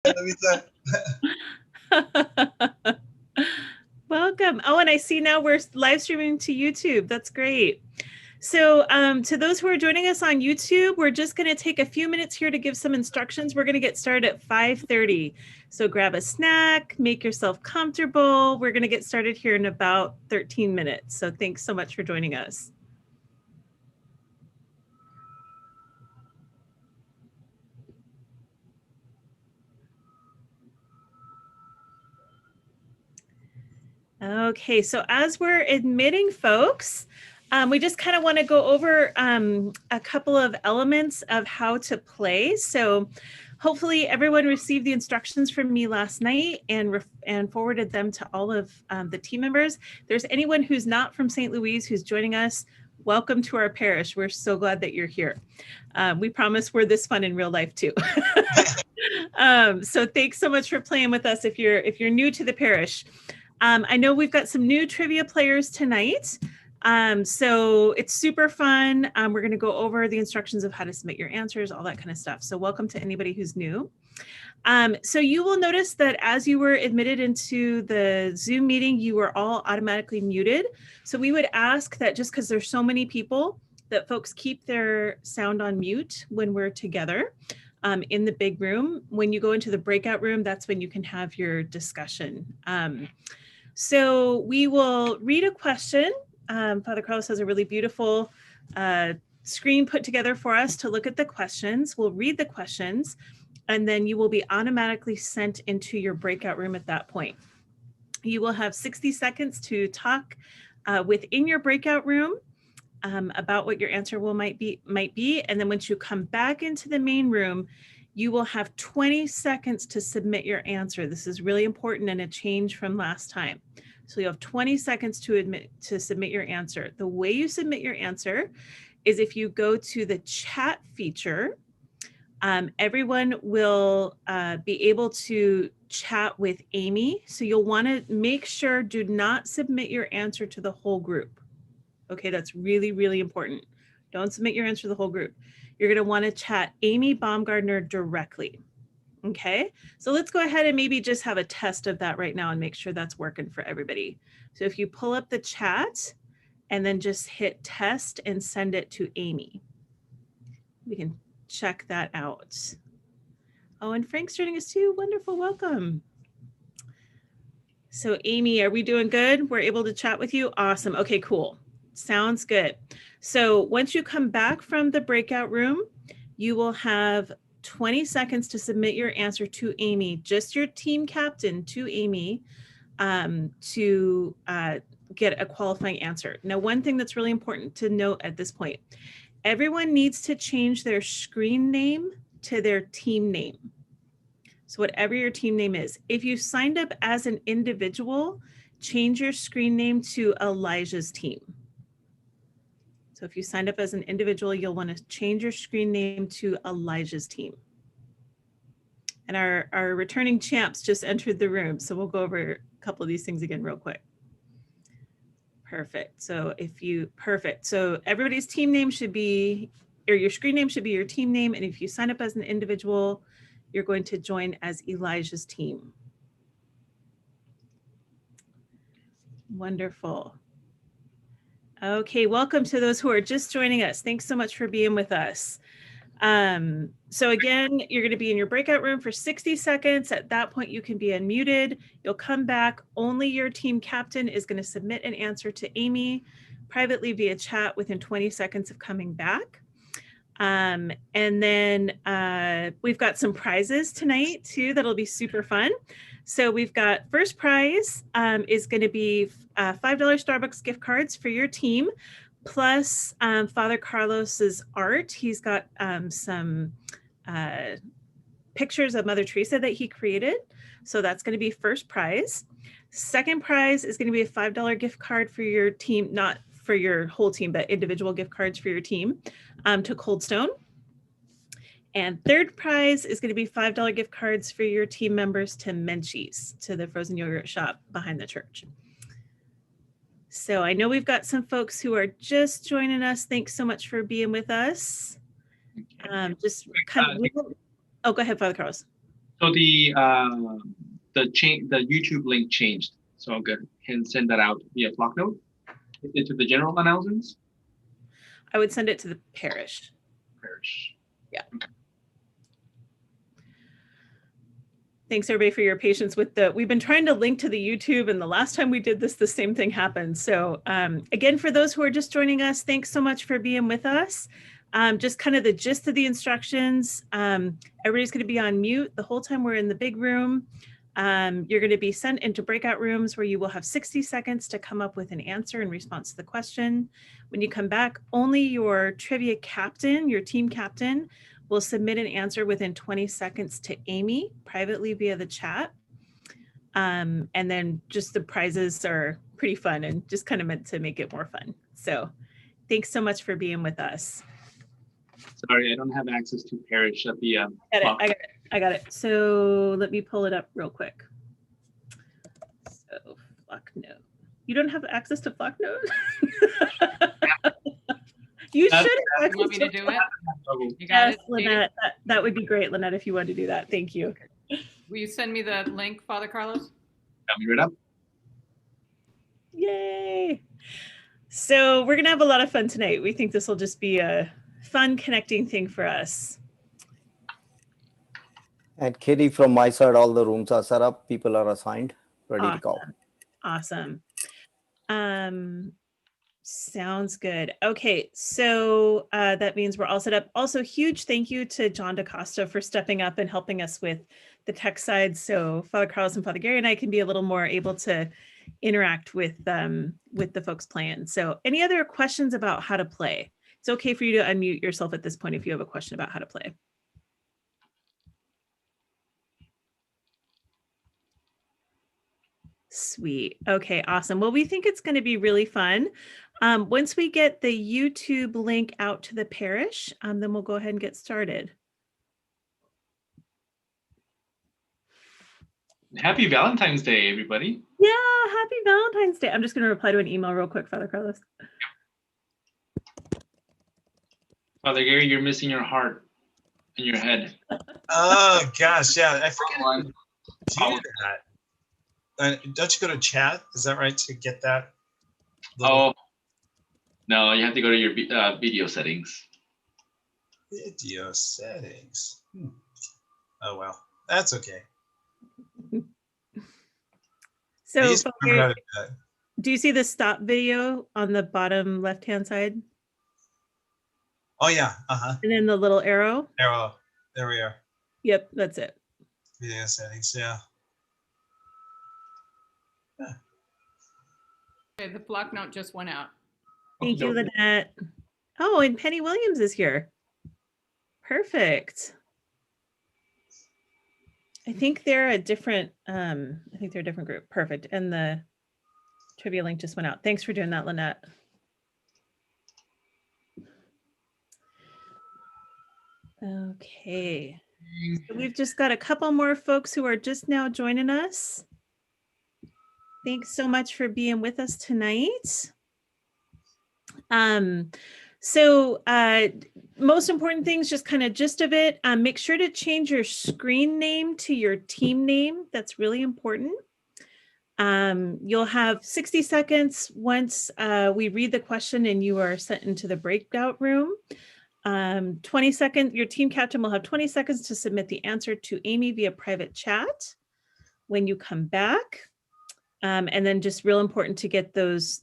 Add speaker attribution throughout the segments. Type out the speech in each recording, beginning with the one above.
Speaker 1: Luisa.
Speaker 2: Welcome. Oh, and I see now we're live streaming to YouTube. That's great. So to those who are joining us on YouTube, we're just going to take a few minutes here to give some instructions. We're going to get started at 5:30. So grab a snack, make yourself comfortable. We're going to get started here in about 13 minutes. So thanks so much for joining us. Okay, so as we're admitting folks, we just kind of want to go over a couple of elements of how to play. So hopefully everyone received the instructions from me last night and forwarded them to all of the team members. If there's anyone who's not from St. Louis who's joining us, welcome to our parish. We're so glad that you're here. We promise we're this fun in real life too. So thanks so much for playing with us if you're new to the parish. I know we've got some new trivia players tonight. So it's super fun. We're going to go over the instructions of how to submit your answers, all that kind of stuff. So welcome to anybody who's new. So you will notice that as you were admitted into the Zoom meeting, you were all automatically muted. So we would ask that just because there's so many people, that folks keep their sound on mute when we're together in the big room. When you go into the breakout room, that's when you can have your discussion. So we will read a question. Father Carlos has a really beautiful screen put together for us to look at the questions. We'll read the questions, and then you will be automatically sent into your breakout room at that point. You will have 60 seconds to talk within your breakout room about what your answer might be. And then once you come back into the main room, you will have 20 seconds to submit your answer. This is really important and a change from last time. So you have 20 seconds to submit your answer. The way you submit your answer is if you go to the chat feature, everyone will be able to chat with Amy. So you'll want to make sure, do not submit your answer to the whole group. Okay, that's really, really important. Don't submit your answer to the whole group. You're going to want to chat Amy Baumgardner directly. Okay, so let's go ahead and maybe just have a test of that right now and make sure that's working for everybody. So if you pull up the chat and then just hit test and send it to Amy, we can check that out. Oh, and Frank's joining us too. Wonderful, welcome. So Amy, are we doing good? We're able to chat with you? Awesome, okay, cool. Sounds good. So once you come back from the breakout room, you will have 20 seconds to submit your answer to Amy, just your team captain to Amy, to get a qualifying answer. Now, one thing that's really important to note at this point, everyone needs to change their screen name to their team name. So whatever your team name is, if you signed up as an individual, change your screen name to Elijah's team. So if you signed up as an individual, you'll want to change your screen name to Elijah's team. And our returning champs just entered the room. So we'll go over a couple of these things again real quick. Perfect. So so everybody's team name should be, or your screen name should be your team name. And if you sign up as an individual, you're going to join as Elijah's team. Wonderful. Okay, welcome to those who are just joining us. Thanks so much for being with us. So again, you're going to be in your breakout room for 60 seconds. At that point, you can be unmuted. You'll come back. Only your team captain is going to submit an answer to Amy privately via chat within 20 seconds of coming back. And then we've got some prizes tonight too that'll be super fun. So we've got first prize is going to be $5 Starbucks gift cards for your team, plus Father Carlos's art. He's got some pictures of Mother Teresa that he created. So that's going to be first prize. Second prize is going to be a $5 gift card for your team, not for your whole team, but individual gift cards for your team to Cold Stone. And third prize is going to be $5 gift cards for your team members to Menchie's, to the frozen yogurt shop behind the church. So I know we've got some folks who are just joining us. Thanks so much for being with us. Just kind of, oh, go ahead, Father Carlos.
Speaker 1: So the YouTube link changed. So I'm good. Can send that out via Flocknote into the general announcements.
Speaker 2: I would send it to the parish.
Speaker 1: Parish.
Speaker 2: Yeah. Thanks everybody for your patience with we've been trying to link to the YouTube, and the last time we did this, the same thing happened. So again, for those who are just joining us, thanks so much for being with us. Just kind of the gist of the instructions. Everybody's going to be on mute the whole time we're in the big room. You're going to be sent into breakout rooms where you will have 60 seconds to come up with an answer in response to the question. When you come back, only your trivia captain, your team captain, will submit an answer within 20 seconds to Amy privately via the chat. And then just the prizes are pretty fun and just kind of meant to make it more fun. So thanks so much for being with us.
Speaker 1: Sorry, I don't have access to Parish at the
Speaker 2: I got it. So let me pull it up real quick. So Flocknote. You don't have access to Flocknote? You should have.
Speaker 3: You want me to do it?
Speaker 1: You
Speaker 2: got it, Lynette. That would be great, Lynette, if you want to do that. Thank you.
Speaker 3: Will you send me the link, Father Carlos?
Speaker 1: Got me right up.
Speaker 2: Yay. So we're going to have a lot of fun tonight. We think this will just be a fun connecting thing for us.
Speaker 4: And Katie, from my side, all the rooms are set up. People are assigned, ready to go.
Speaker 2: Awesome. Sounds good. Okay, so that means we're all set up. Also, huge thank you to John DaCosta for stepping up and helping us with the tech side. So Father Carlos and Father Gary and I can be a little more able to interact with the folks playing. So any other questions about how to play? It's okay for you to unmute yourself at this point if you have a question about how to play. Sweet. Okay, awesome. Well, we think it's going to be really fun. Once we get the YouTube link out to the parish, then we'll go ahead and get started.
Speaker 1: Happy Valentine's Day, everybody.
Speaker 2: Yeah, happy Valentine's Day. I'm just going to reply to an email real quick, Father Carlos.
Speaker 1: Father Gary, you're missing your heart and your head.
Speaker 5: Oh, gosh, yeah. I forget to do that. Don't you go to chat? Is that right, to get that?
Speaker 1: Oh, no, you have to go to your video settings.
Speaker 5: Video settings. Oh, well, that's okay.
Speaker 2: So, do you see the stop video on the bottom left-hand side?
Speaker 5: Oh, yeah. Uh-huh.
Speaker 2: And then the little arrow?
Speaker 5: Arrow. There we are.
Speaker 2: Yep, that's it.
Speaker 5: Video settings, yeah.
Speaker 3: Okay, the block note just went out.
Speaker 2: Thank you, Lynette. Oh, and Penny Williams is here. Perfect. I think they're a different group. Perfect. And the trivia link just went out. Thanks for doing that, Lynette. Okay. So we've just got a couple more folks who are just now joining us. Thanks so much for being with us tonight. Most important things, just kind of gist of it. Make sure to change your screen name to your team name. That's really important. You'll have 60 seconds once we read the question and you are sent into the breakout room. 20 seconds, your team captain will have 20 seconds to submit the answer to Amy via private chat when you come back. And then just real important to get those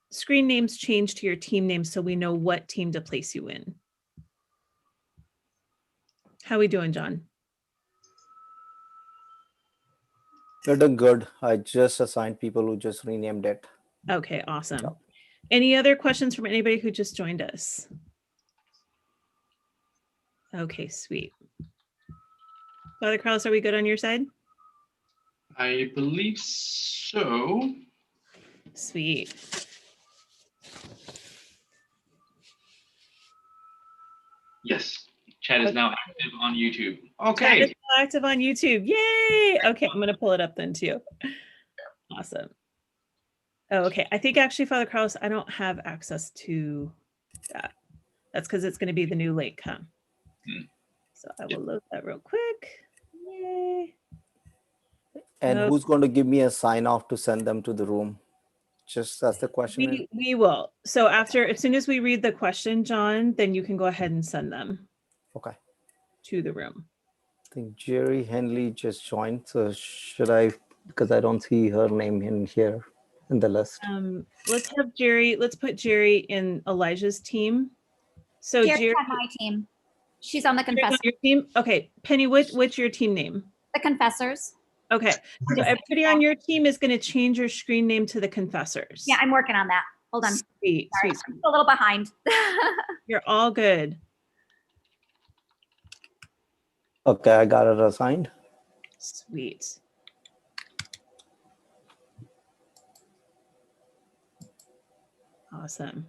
Speaker 2: screen names changed to your team name so we know what team to place you in. How are we doing, John?
Speaker 4: You're doing good. I just assigned people who just renamed it.
Speaker 2: Okay, awesome.
Speaker 4: Yeah.
Speaker 2: Any other questions from anybody who just joined us? Okay, sweet. Father Carlos, are we good on your side?
Speaker 1: I believe so.
Speaker 2: Sweet.
Speaker 1: Yes, chat is now active on YouTube. Okay.
Speaker 2: Chat is now active on YouTube. Yay! Okay, I'm going to pull it up then too. Awesome. Oh, okay. I think actually, Father Carlos, I don't have access to that. That's because it's going to be the new link, huh? So I will load that real quick.
Speaker 4: And
Speaker 2: No.
Speaker 4: who's going to give me a sign off to send them to the room? Just that's the question.
Speaker 2: We will. So after, as soon as we read the question, John, then you can go ahead and send them
Speaker 4: Okay.
Speaker 2: to the room.
Speaker 4: I think Jerry Henley just joined. So should I, because I don't see her name in here in the list.
Speaker 2: Let's have Jerry, let's put Jerry in Elijah's team. So
Speaker 6: Jerry's
Speaker 2: Jerry,
Speaker 6: on my team. She's on the
Speaker 2: Jerry's on
Speaker 6: confessors.
Speaker 2: your team? Okay, Penny, what's your team name?
Speaker 6: The confessors.
Speaker 2: Okay, so everybody on your team is going to change your screen name to the Confessors.
Speaker 6: Yeah, I'm working on that. Hold on.
Speaker 2: Sweet,
Speaker 6: Sorry,
Speaker 2: sweet.
Speaker 6: I'm a little behind.
Speaker 2: You're all good.
Speaker 4: Okay, I got it assigned.
Speaker 2: Sweet. Awesome.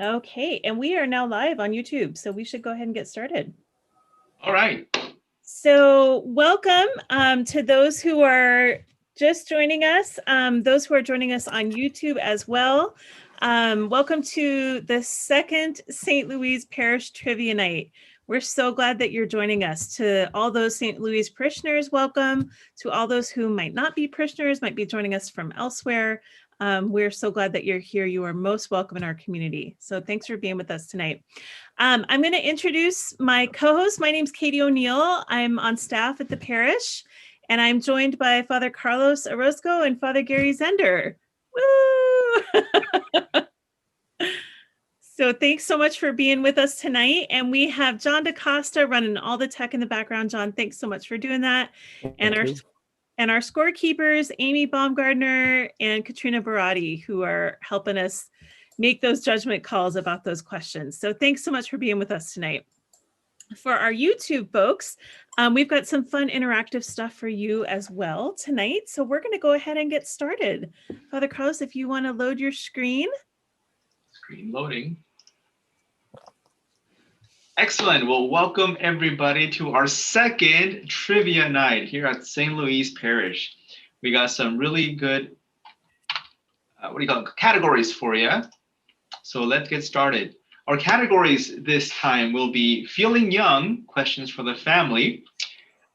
Speaker 2: Okay, and we are now live on YouTube, so we should go ahead and get started.
Speaker 1: All right.
Speaker 2: So welcome to those who are just joining us, those who are joining us on YouTube as well. Welcome to the second St. Louis Parish Trivia Night. We're so glad that you're joining us. To all those St. Louis parishioners, welcome. To all those who might not be parishioners, might be joining us from elsewhere, we're so glad that you're here. You are most welcome in our community. So thanks for being with us tonight. I'm going to introduce my co-host. My name's Katie O'Neill. I'm on staff at the parish, and I'm joined by Father Carlos Orozco and Father Gary Zender. Woo! So thanks so much for being with us tonight. And we have John DaCosta running all the tech in the background. John, thanks so much for doing that. And our scorekeepers, Amy Baumgardner and Katrina Barati, who are helping us make those judgment calls about those questions. So thanks so much for being with us tonight. For our YouTube folks, we've got some fun interactive stuff for you as well tonight. So we're going to go ahead and get started. Father Carlos, if you want to load your screen.
Speaker 1: Screen loading. Excellent. Well, welcome everybody to our second trivia night here at St. Louis Parish. We got some really good, categories for you. So let's get started. Our categories this time will be Feeling Young, questions for the family,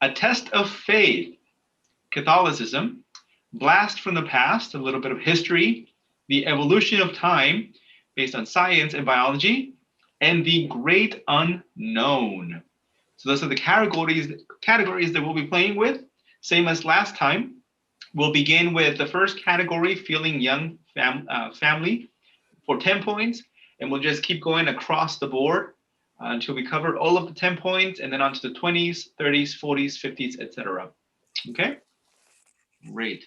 Speaker 1: A Test of Faith, Catholicism, Blast from the Past, a little bit of history, The Evolution of Time, based on science and biology, and The Great Unknown. So those are the categories that we'll be playing with. Same as last time. We'll begin with the first category, Feeling Young Family, for 10 points. And we'll just keep going across the board until we cover all of the 10 points, and then onto the 20s, 30s, 40s, 50s, etc. Okay? Great.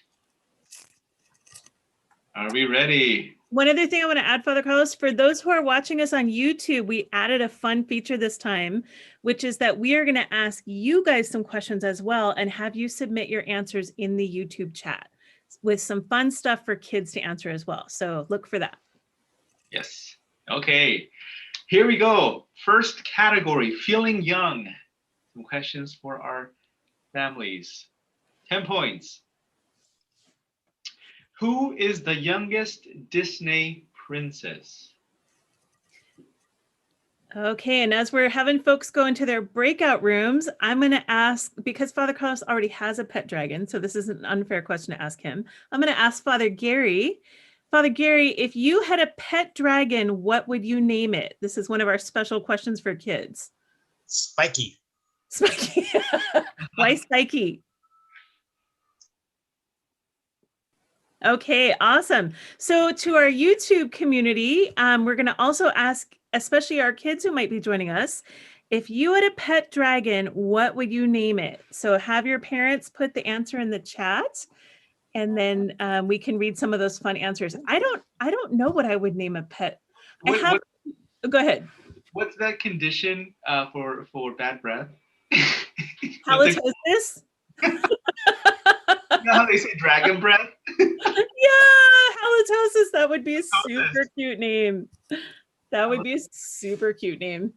Speaker 1: Are we ready?
Speaker 2: One other thing I want to add, Father Carlos, for those who are watching us on YouTube, we added a fun feature this time, which is that we are going to ask you guys some questions as well and have you submit your answers in the YouTube chat with some fun stuff for kids to answer as well. So look for that.
Speaker 1: Yes. Okay. Here we go. First category, Feeling Young. Some questions for our families. 10 points. Who is the youngest Disney princess?
Speaker 2: Okay, and as we're having folks go into their breakout rooms, I'm going to ask, because Father Carlos already has a pet dragon, so this is an unfair question to ask him. I'm going to ask Father Gary. Father Gary, if you had a pet dragon, what would you name it? This is one of our special questions for kids.
Speaker 5: Spiky.
Speaker 2: Spiky. Why Spiky? Okay, awesome. So to our YouTube community, we're going to also ask, especially our kids who might be joining us, if you had a pet dragon, what would you name it? So have your parents put the answer in the chat, and then we can read some of those fun answers. I don't know what I would name a pet. Go ahead.
Speaker 1: What's that condition for bad breath?
Speaker 2: Halitosis?
Speaker 1: You know how they say dragon breath?
Speaker 2: Yeah, halitosis. That would be a super cute name. That would be a super cute name.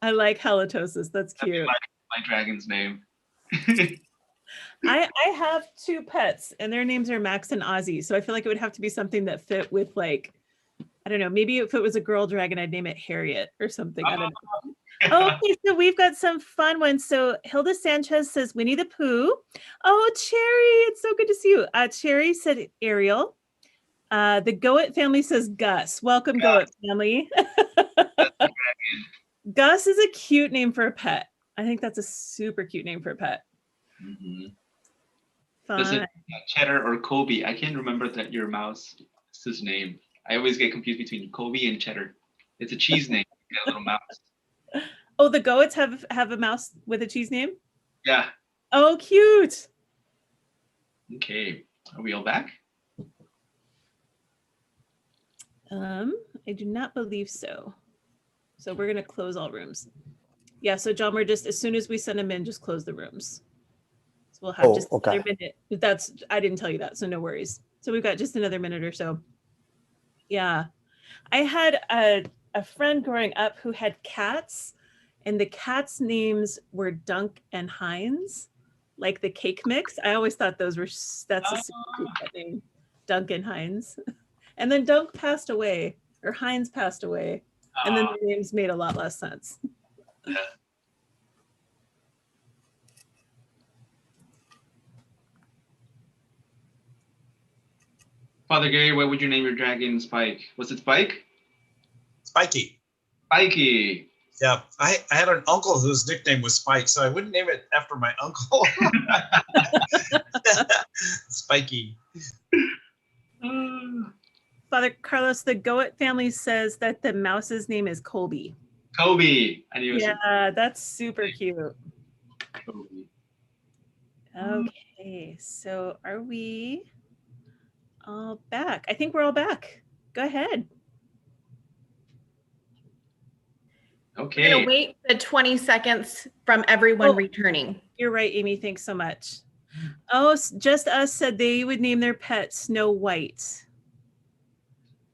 Speaker 2: I like halitosis. That's cute.
Speaker 1: That'd be my dragon's name.
Speaker 2: I have two pets and their names are Max and Ozzy. So I feel like it would have to be something that fit with like, I don't know, maybe if it was a girl dragon, I'd name it Harriet or something. I don't know. Okay, so we've got some fun ones. So Hilda Sanchez says Winnie the Pooh. Oh, Cherry, it's so good to see you. Cherry said Ariel. The Goat family says Gus. Welcome, Goat family. Gus is a cute name for a pet. I think that's a super cute name for a pet.
Speaker 1: Mhm.
Speaker 2: Fun.
Speaker 1: Is it Cheddar or Kobe? I can't remember that your mouse's name. I always get confused between Kobe and Cheddar. It's a cheese name. A little mouse.
Speaker 2: Oh, the Goats have a mouse with a cheese name?
Speaker 1: Yeah.
Speaker 2: Oh, cute.
Speaker 1: Okay. Are we all back?
Speaker 2: I do not believe so. So we're gonna close all rooms. Yeah, so John, we're just, as soon as we send them in, just close the rooms. So we'll have just
Speaker 4: okay.
Speaker 2: another minute. That's, I didn't tell you that, so no worries. So we've got just another minute or so. Yeah. I had a friend growing up who had cats, and the cats' names were Dunk and Heinz, like the cake mix. I always thought those were, that's a super cool pet name, Dunk and Heinz. And then Dunk passed away, or Heinz passed away, and then the names made a lot less sense.
Speaker 1: Father Gary, what would you name your dragon, Spike? Was it Spike?
Speaker 5: Spiky.
Speaker 1: Spiky.
Speaker 5: Yeah, I had an uncle whose nickname was Spike, so I wouldn't name it after my uncle. Spiky.
Speaker 2: Father Carlos, the Goat family says that the mouse's name is Colby.
Speaker 1: Kobe. I knew it was
Speaker 2: Yeah, that's super cute.
Speaker 1: Kobe.
Speaker 2: Okay, so are we all back? I think we're all back. Go ahead.
Speaker 7: We're
Speaker 1: Okay.
Speaker 7: gonna wait the 20 seconds from everyone
Speaker 2: Oh.
Speaker 7: returning.
Speaker 2: You're right, Amy. Thanks so much. Oh, Just Us said they would name their pet Snow White.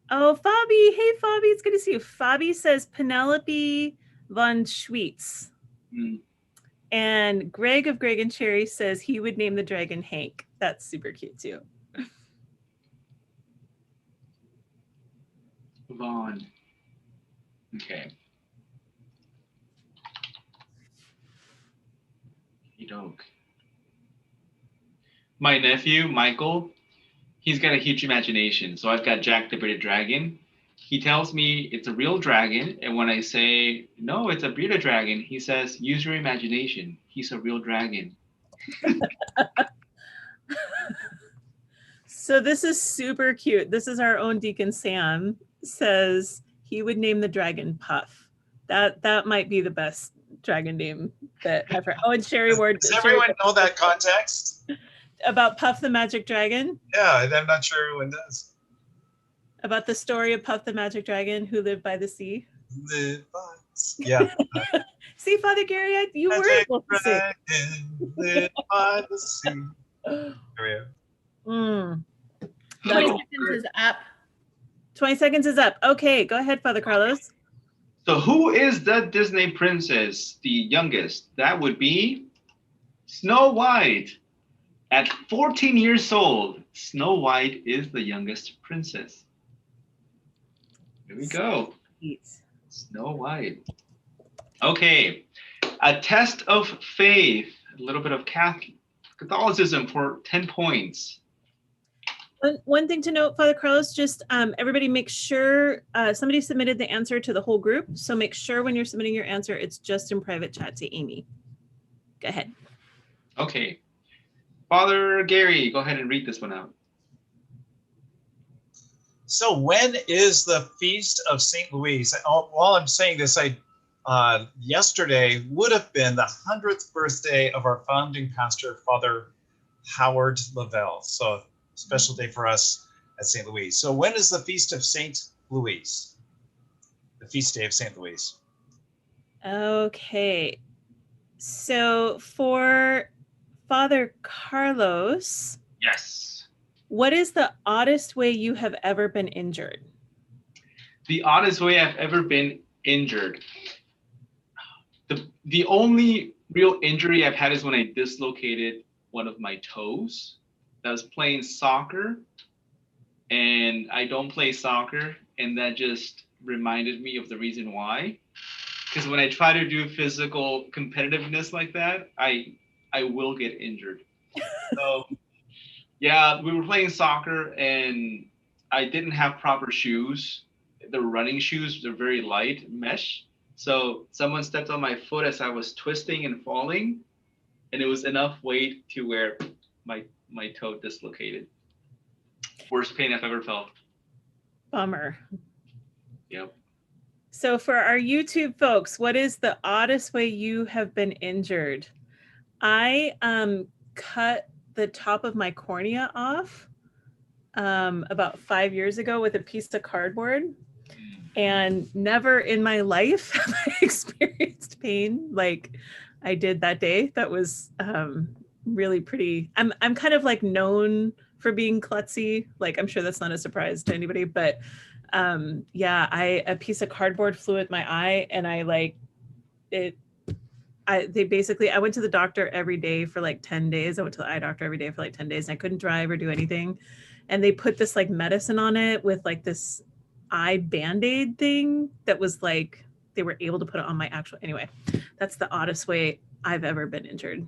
Speaker 2: Oh, Fabi. Hey, Fabi. It's good to see you. Fabi says Penelope von Schweetz.
Speaker 1: Mm.
Speaker 2: And Greg of Greg and Cherry says he would name the dragon Hank. That's super cute too.
Speaker 1: Vaughn. Okay. Doke. My nephew, Michael, he's got a huge imagination. So I've got Jack the Bearded Dragon. He tells me it's a real dragon. And when I say, no, it's a bearded dragon, he says, use your imagination. He's a real dragon.
Speaker 2: So this is super cute. This is our own Deacon Sam says he would name the dragon Puff. That might be the best dragon name that I've heard. Oh, and Sherry Ward.
Speaker 5: Does everyone know that context?
Speaker 2: About Puff the Magic Dragon?
Speaker 5: Yeah, I'm not sure everyone does.
Speaker 2: About the story of Puff the Magic Dragon who lived by the sea?
Speaker 5: Yeah.
Speaker 2: See, Father Gary, you were
Speaker 5: Magic
Speaker 2: able to see.
Speaker 5: dragon lived by the sea. There we go.
Speaker 2: Mm.
Speaker 7: 20
Speaker 1: So-
Speaker 7: seconds is up.
Speaker 2: 20 seconds is up. Okay, go ahead, Father Carlos.
Speaker 1: So who is the Disney princess, the youngest? That would be Snow White. At 14 years old, Snow White is the youngest princess. Here we go. Snow White. Okay, a test of faith, a little bit of Catholicism for 10 points.
Speaker 2: One thing to note, Father Carlos, just everybody make sure somebody submitted the answer to the whole group. So make sure when you're submitting your answer, it's just in private chat to Amy. Go ahead.
Speaker 1: Okay, Father Gary, go ahead and read this one out.
Speaker 5: So when is the Feast of St. Louis? While I'm saying this, yesterday would have been the 100th birthday of our founding pastor, Father Howard Lavelle. So special day for us at St. Louis. So when is the Feast of St. Louis? The feast day of St. Louis.
Speaker 2: Okay. So for Father Carlos,
Speaker 1: Yes.
Speaker 2: what is the oddest way you have ever been injured?
Speaker 1: The oddest way I've ever been injured. The only real injury I've had is when I dislocated one of my toes. I was playing soccer, and I don't play soccer, and that just reminded me of the reason why. Because when I try to do physical competitiveness like that, I will get injured. So yeah, we were playing soccer, and I didn't have proper shoes. The running shoes, they're very light mesh. So someone stepped on my foot as I was twisting and falling, and it was enough weight to where my toe dislocated. Worst pain I've ever felt.
Speaker 2: Bummer.
Speaker 1: Yep.
Speaker 2: So for our YouTube folks, what is the oddest way you have been injured? I cut the top of my cornea off about 5 years ago with a piece of cardboard, and never in my life have I experienced pain like I did that day. That was really pretty. I'm kind of like known for being klutzy. Like, I'm sure that's not a surprise to anybody, but yeah, a piece of cardboard flew at my eye, and I went to the doctor every day for like 10 days. I went to the eye doctor every day for like 10 days, and I couldn't drive or do anything. And they put this like medicine on it with like this eye Band-Aid thing that was like, they were able to put it on my actual, anyway, that's the oddest way I've ever been injured.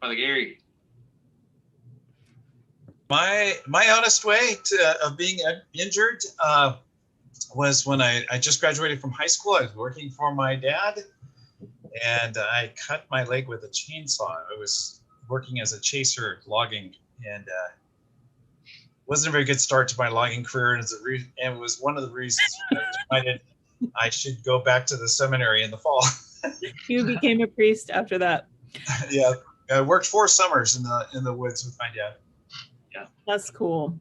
Speaker 1: Father Gary.
Speaker 5: My honest way of being injured was when I just graduated from high school. I was working for my dad, and I cut my leg with a chainsaw. I was working as a chaser logging, and wasn't a very good start to my logging career. And it was one of the reasons I decided I should go back to the seminary in the fall.
Speaker 2: You became a priest after that.
Speaker 5: Yeah, I worked 4 summers in the woods with my dad.
Speaker 2: That's cool.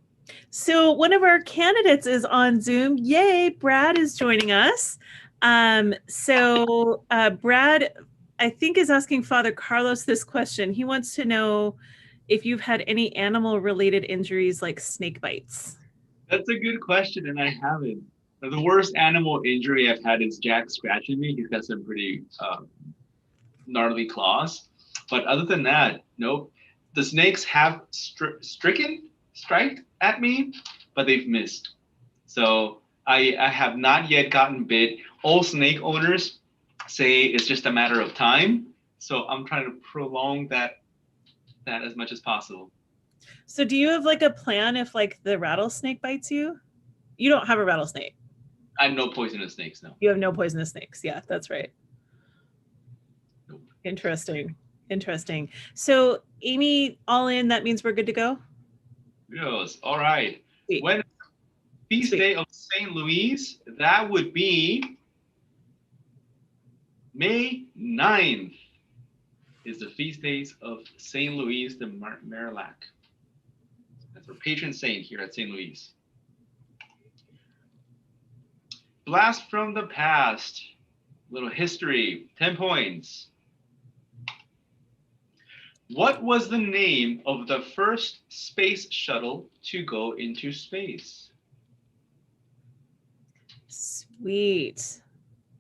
Speaker 2: So one of our candidates is on Zoom. Yay, Brad is joining us. So Brad, I think, is asking Father Carlos this question. He wants to know if you've had any animal-related injuries like snake bites.
Speaker 1: That's a good question, and I haven't. The worst animal injury I've had is Jack scratching me. He's got some pretty gnarly claws. But other than that, nope. The snakes have striked at me, but they've missed. So I have not yet gotten bit. All snake owners say it's just a matter of time. So I'm trying to prolong that as much as possible.
Speaker 2: So do you have like a plan if like the rattlesnake bites you? You don't have a rattlesnake.
Speaker 1: I have no poisonous snakes, no.
Speaker 2: You have no poisonous snakes. Yeah, that's right.
Speaker 1: Nope.
Speaker 2: Interesting. So Amy, all in, that means we're good to go?
Speaker 1: Yes, all right.
Speaker 2: Sweet.
Speaker 1: When feast
Speaker 2: Sweet.
Speaker 1: day of St. Louise, that would be May 9th is the feast days of St. Louise de Marillac. That's our patron saint here at St. Louise. Blast from the past, little history, 10 points. What was the name of the first space shuttle to go into space?
Speaker 2: Sweet.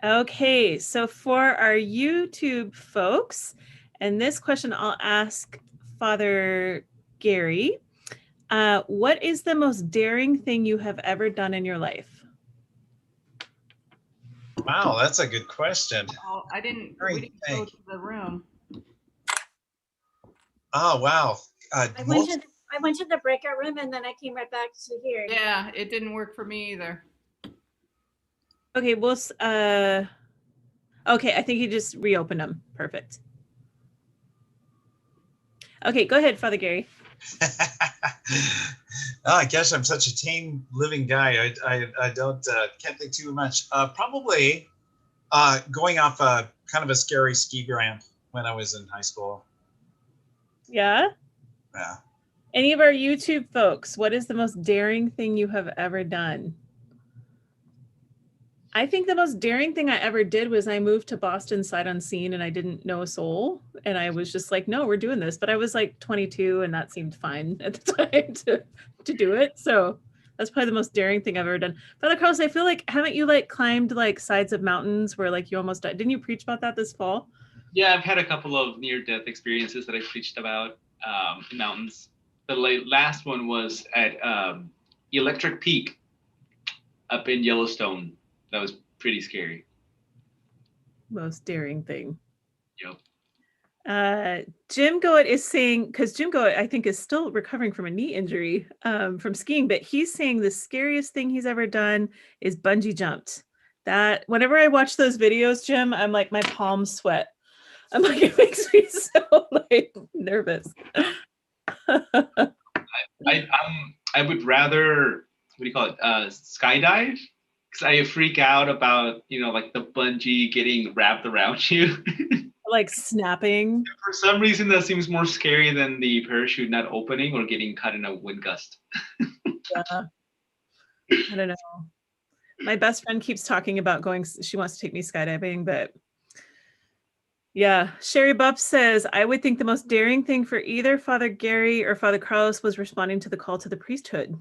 Speaker 2: Okay, so for our YouTube folks, and this question I'll ask Father Gary, what is the most daring thing you have ever done in your life?
Speaker 5: Wow, that's a good question.
Speaker 3: Oh, we didn't go
Speaker 5: Thank
Speaker 3: to the room.
Speaker 5: Oh, wow.
Speaker 8: I went to the breakout room and then I came right back to here.
Speaker 3: Yeah, it didn't work for me either.
Speaker 2: Okay, well, okay, I think you just reopened them. Perfect. Okay, go ahead, Father Gary.
Speaker 5: Oh, I guess I'm such a tame living guy. I don't can't think too much. Probably going off a kind of a scary ski ramp when I was in high school.
Speaker 2: Yeah?
Speaker 5: Yeah.
Speaker 2: Any of our YouTube folks, what is the most daring thing you have ever done? I think the most daring thing I ever did was I moved to Boston sight unseen and I didn't know a soul. And I was just like, no, we're doing this. But I was like 22 and that seemed fine at the time to do it. So that's probably the most daring thing I've ever done. Father Carlos, I feel like, haven't you like climbed like sides of mountains where like you almost died? Didn't you preach about that this fall?
Speaker 1: Yeah, I've had a couple of near-death experiences that I preached about in mountains. The last one was at Electric Peak up in Yellowstone. That was pretty scary.
Speaker 2: Most daring thing.
Speaker 1: Yep.
Speaker 2: Jim Goet is saying, because Jim Goet, I think, is still recovering from a knee injury from skiing, but he's saying the scariest thing he's ever done is bungee jumped. That whenever I watch those videos, Jim, I'm like, my palms sweat. I'm like, it makes me so like nervous.
Speaker 1: I would rather, what do you call it, skydive, because I freak out about, like the bungee getting wrapped around you.
Speaker 2: Like snapping.
Speaker 1: For some reason, that seems more scary than the parachute not opening or getting caught in a wind gust.
Speaker 2: Yeah. I don't know. My best friend keeps talking about going, she wants to take me skydiving, but yeah. Sherry Buff says, I would think the most daring thing for either Father Gary or Father Carlos was responding to the call to the priesthood.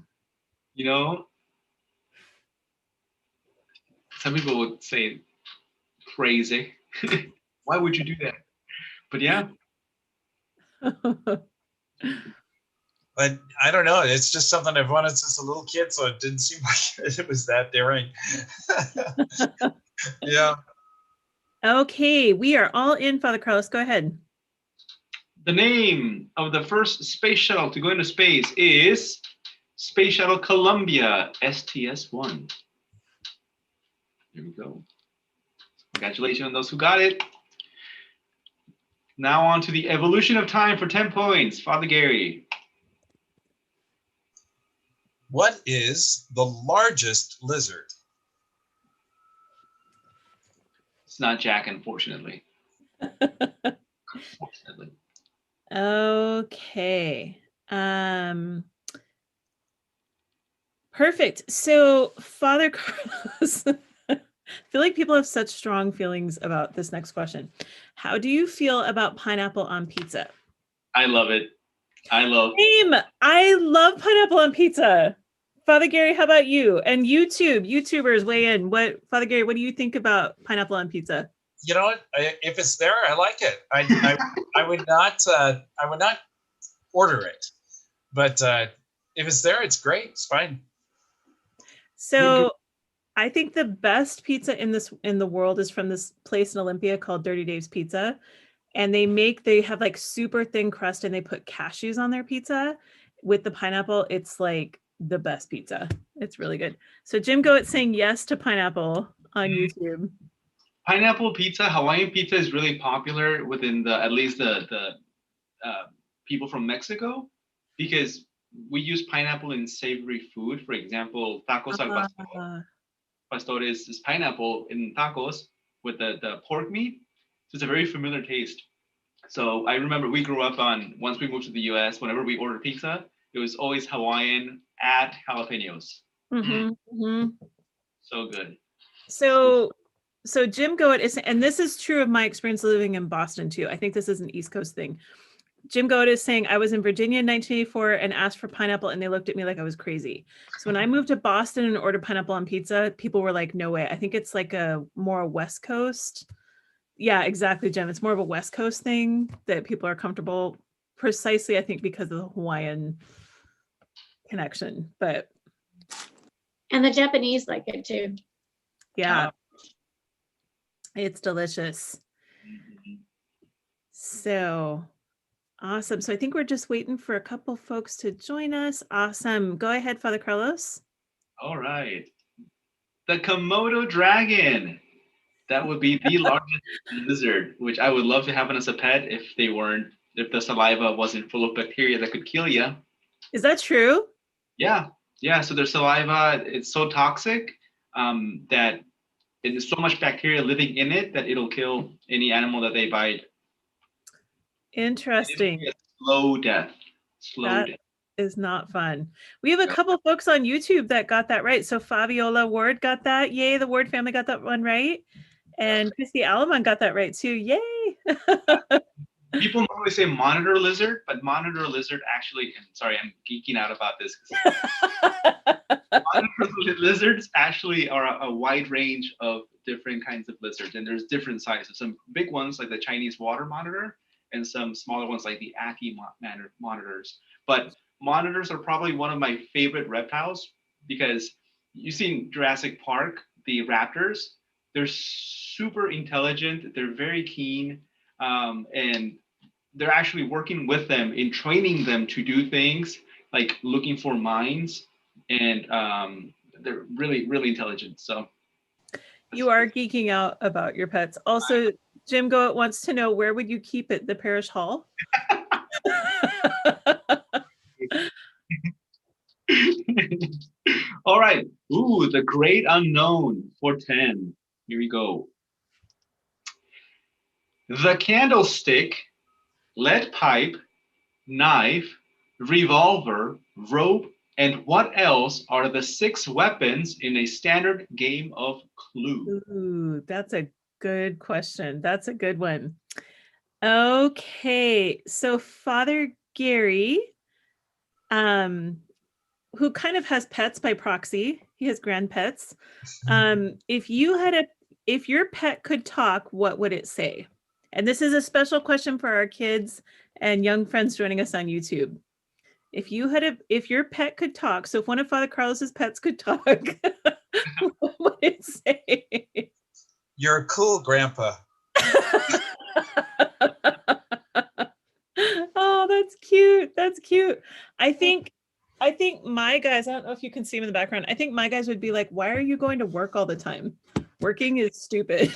Speaker 1: Some people would say crazy. Why would you do that? But yeah.
Speaker 5: But I don't know. It's just something I've wanted since a little kid, so it didn't seem like it was that daring. Yeah.
Speaker 2: Okay, we are all in, Father Carlos. Go ahead.
Speaker 1: The name of the first space shuttle to go into space is Space Shuttle Columbia, STS-1. There we go. Congratulations on those who got it. Now on to the evolution of time for 10 points. Father Gary.
Speaker 5: What is the largest lizard?
Speaker 1: It's not Jack, unfortunately. Unfortunately.
Speaker 2: Okay. Perfect. So, Father Carlos, I feel like people have such strong feelings about this next question. How do you feel about pineapple on pizza?
Speaker 1: I love it.
Speaker 2: Same. I love pineapple on pizza. Father Gary, how about you? And YouTubers weigh in. Father Gary, what do you think about pineapple on pizza?
Speaker 5: You know what? If it's there, I like it. I would not order it, but if it's there, it's great. It's fine.
Speaker 2: So, I think the best pizza in the world is from this place in Olympia called Dirty Dave's Pizza, and they have like super thin crust, and they put cashews on their pizza with the pineapple. It's like the best pizza. It's really good. So Jim Goetz saying yes to pineapple on YouTube.
Speaker 1: Pineapple pizza, Hawaiian pizza is really popular within at least the people from Mexico, because we use pineapple in savory food. For example, tacos al pastor is pineapple in tacos with the pork meat. So it's a very familiar taste. So I remember we grew up once we moved to the US, whenever we ordered pizza, it was always Hawaiian add jalapenos. So good.
Speaker 2: So Jim Goet is, and this is true of my experience living in Boston too. I think this is an East Coast thing. Jim Goet is saying, I was in Virginia in 1984 and asked for pineapple, and they looked at me like I was crazy. So when I moved to Boston and ordered pineapple on pizza, people were like, no way. I think it's like a West Coast. Yeah, exactly, Jim. It's more of a West Coast thing that people are comfortable, precisely, I think, because of the Hawaiian connection.
Speaker 8: And the Japanese like it too.
Speaker 2: Yeah. It's delicious. So awesome. So I think we're just waiting for a couple folks to join us. Awesome. Go ahead, Father Carlos.
Speaker 1: All right. The Komodo dragon. That would be the largest lizard, which I would love to have as a pet if the saliva wasn't full of bacteria that could kill you.
Speaker 2: Is that true?
Speaker 1: Yeah. So their saliva, it's so toxic that there's so much bacteria living in it that it'll kill any animal that they bite.
Speaker 2: Interesting.
Speaker 1: Slow death.
Speaker 2: That is not fun. We have a couple folks on YouTube that got that right. So Fabiola Ward got that. Yay. The Ward family got that one right. And Christy Alaman got that right too. Yay.
Speaker 1: People normally say monitor lizard, but monitor lizard actually, sorry, I'm geeking out about this. Monitor lizards actually are a wide range of different kinds of lizards, and there's different sizes. Some big ones like the Chinese water monitor, and some smaller ones like the Ackie monitors. But monitors are probably one of my favorite reptiles because you've seen Jurassic Park, the raptors. They're super intelligent. They're very keen, and they're actually working with them in training them to do things like looking for mines, and they're really, really intelligent. So
Speaker 2: You are geeking out about your pets. Also, Jim Goet wants to know, where would you keep it? The parish hall?
Speaker 1: All right. Ooh, the great unknown for 10. Here we go. The candlestick, lead pipe, knife, revolver, rope, and what else are the 6 weapons in a standard game of Clue?
Speaker 2: Ooh, that's a good question. That's a good one. Okay, so Father Gary, who kind of has pets by proxy, he has grand pets. If your pet could talk, what would it say? And this is a special question for our kids and young friends joining us on YouTube. If your pet could talk, so if one of Father Carlos's pets could talk, what would it say?
Speaker 5: You're a cool grandpa.
Speaker 2: Oh, that's cute. That's cute. I think my guys, I don't know if you can see them in the background. I think my guys would be like, why are you going to work all the time? Working is stupid.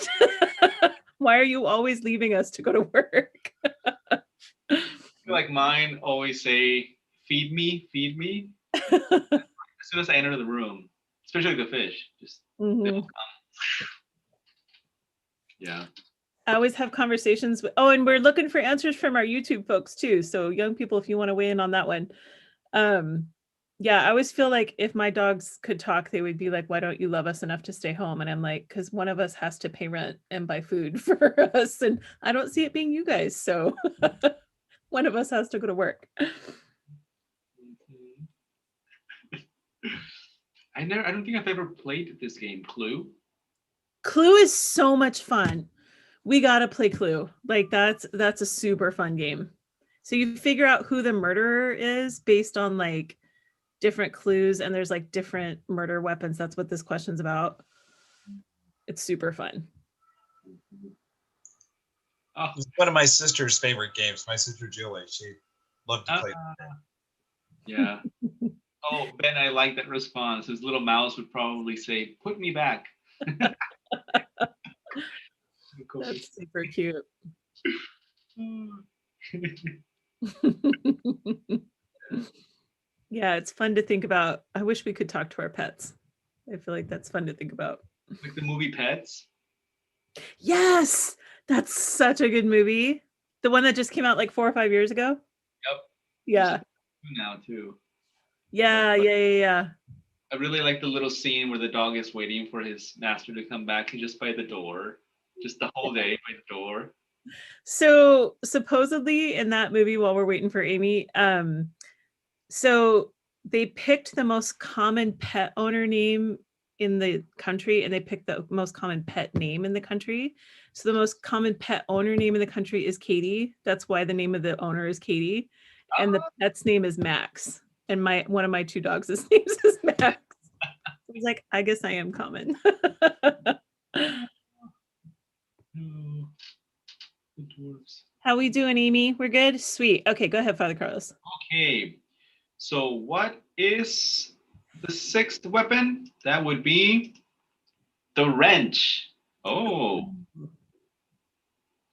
Speaker 2: Why are you always leaving us to go to work?
Speaker 1: I feel like mine always say, feed me. As soon as I enter the room, especially the fish, just they'll come. Yeah.
Speaker 2: I always have conversations with, and we're looking for answers from our YouTube folks too. So young people, if you want to weigh in on that one. Yeah, I always feel like if my dogs could talk, they would be like, why don't you love us enough to stay home? And I'm like, because one of us has to pay rent and buy food for us. And I don't see it being you guys. So one of us has to go to work.
Speaker 1: I don't think I've ever played this game, Clue.
Speaker 2: Clue is so much fun. We gotta play Clue. Like that's a super fun game. So you figure out who the murderer is based on like different clues, and there's like different murder weapons. That's what this question's about. It's super fun.
Speaker 1: Oh,
Speaker 5: It's one of my sister's favorite games. My sister Julie, she loved to play.
Speaker 1: yeah. Oh, Ben, I like that response. His little mouse would probably say, "Put me back." Cool.
Speaker 2: That's super cute. Yeah, it's fun to think about. I wish we could talk to our pets. I feel like that's fun to think about.
Speaker 1: Like the movie Pets.
Speaker 2: Yes, that's such a good movie. The one that just came out like 4 or 5 years ago.
Speaker 1: Yep.
Speaker 2: Yeah.
Speaker 1: Now too.
Speaker 2: Yeah.
Speaker 1: I really like the little scene where the dog is waiting for his master to come back. He's just by the door, just the whole day by the door.
Speaker 2: So supposedly in that movie, while we're waiting for Amy, so they picked the most common pet owner name in the country, and they picked the most common pet name in the country. So the most common pet owner name in the country is Katie. That's why the name of the owner is Katie, and the pet's name is Max. And one of my 2 dogs' names is Max. I was like, I guess I am common.
Speaker 1: No, the dwarves.
Speaker 2: How we doing, Amy? We're good? Sweet. Okay, go ahead, Father Carlos.
Speaker 1: Okay, so what is the 6th weapon? That would be the wrench. Oh, look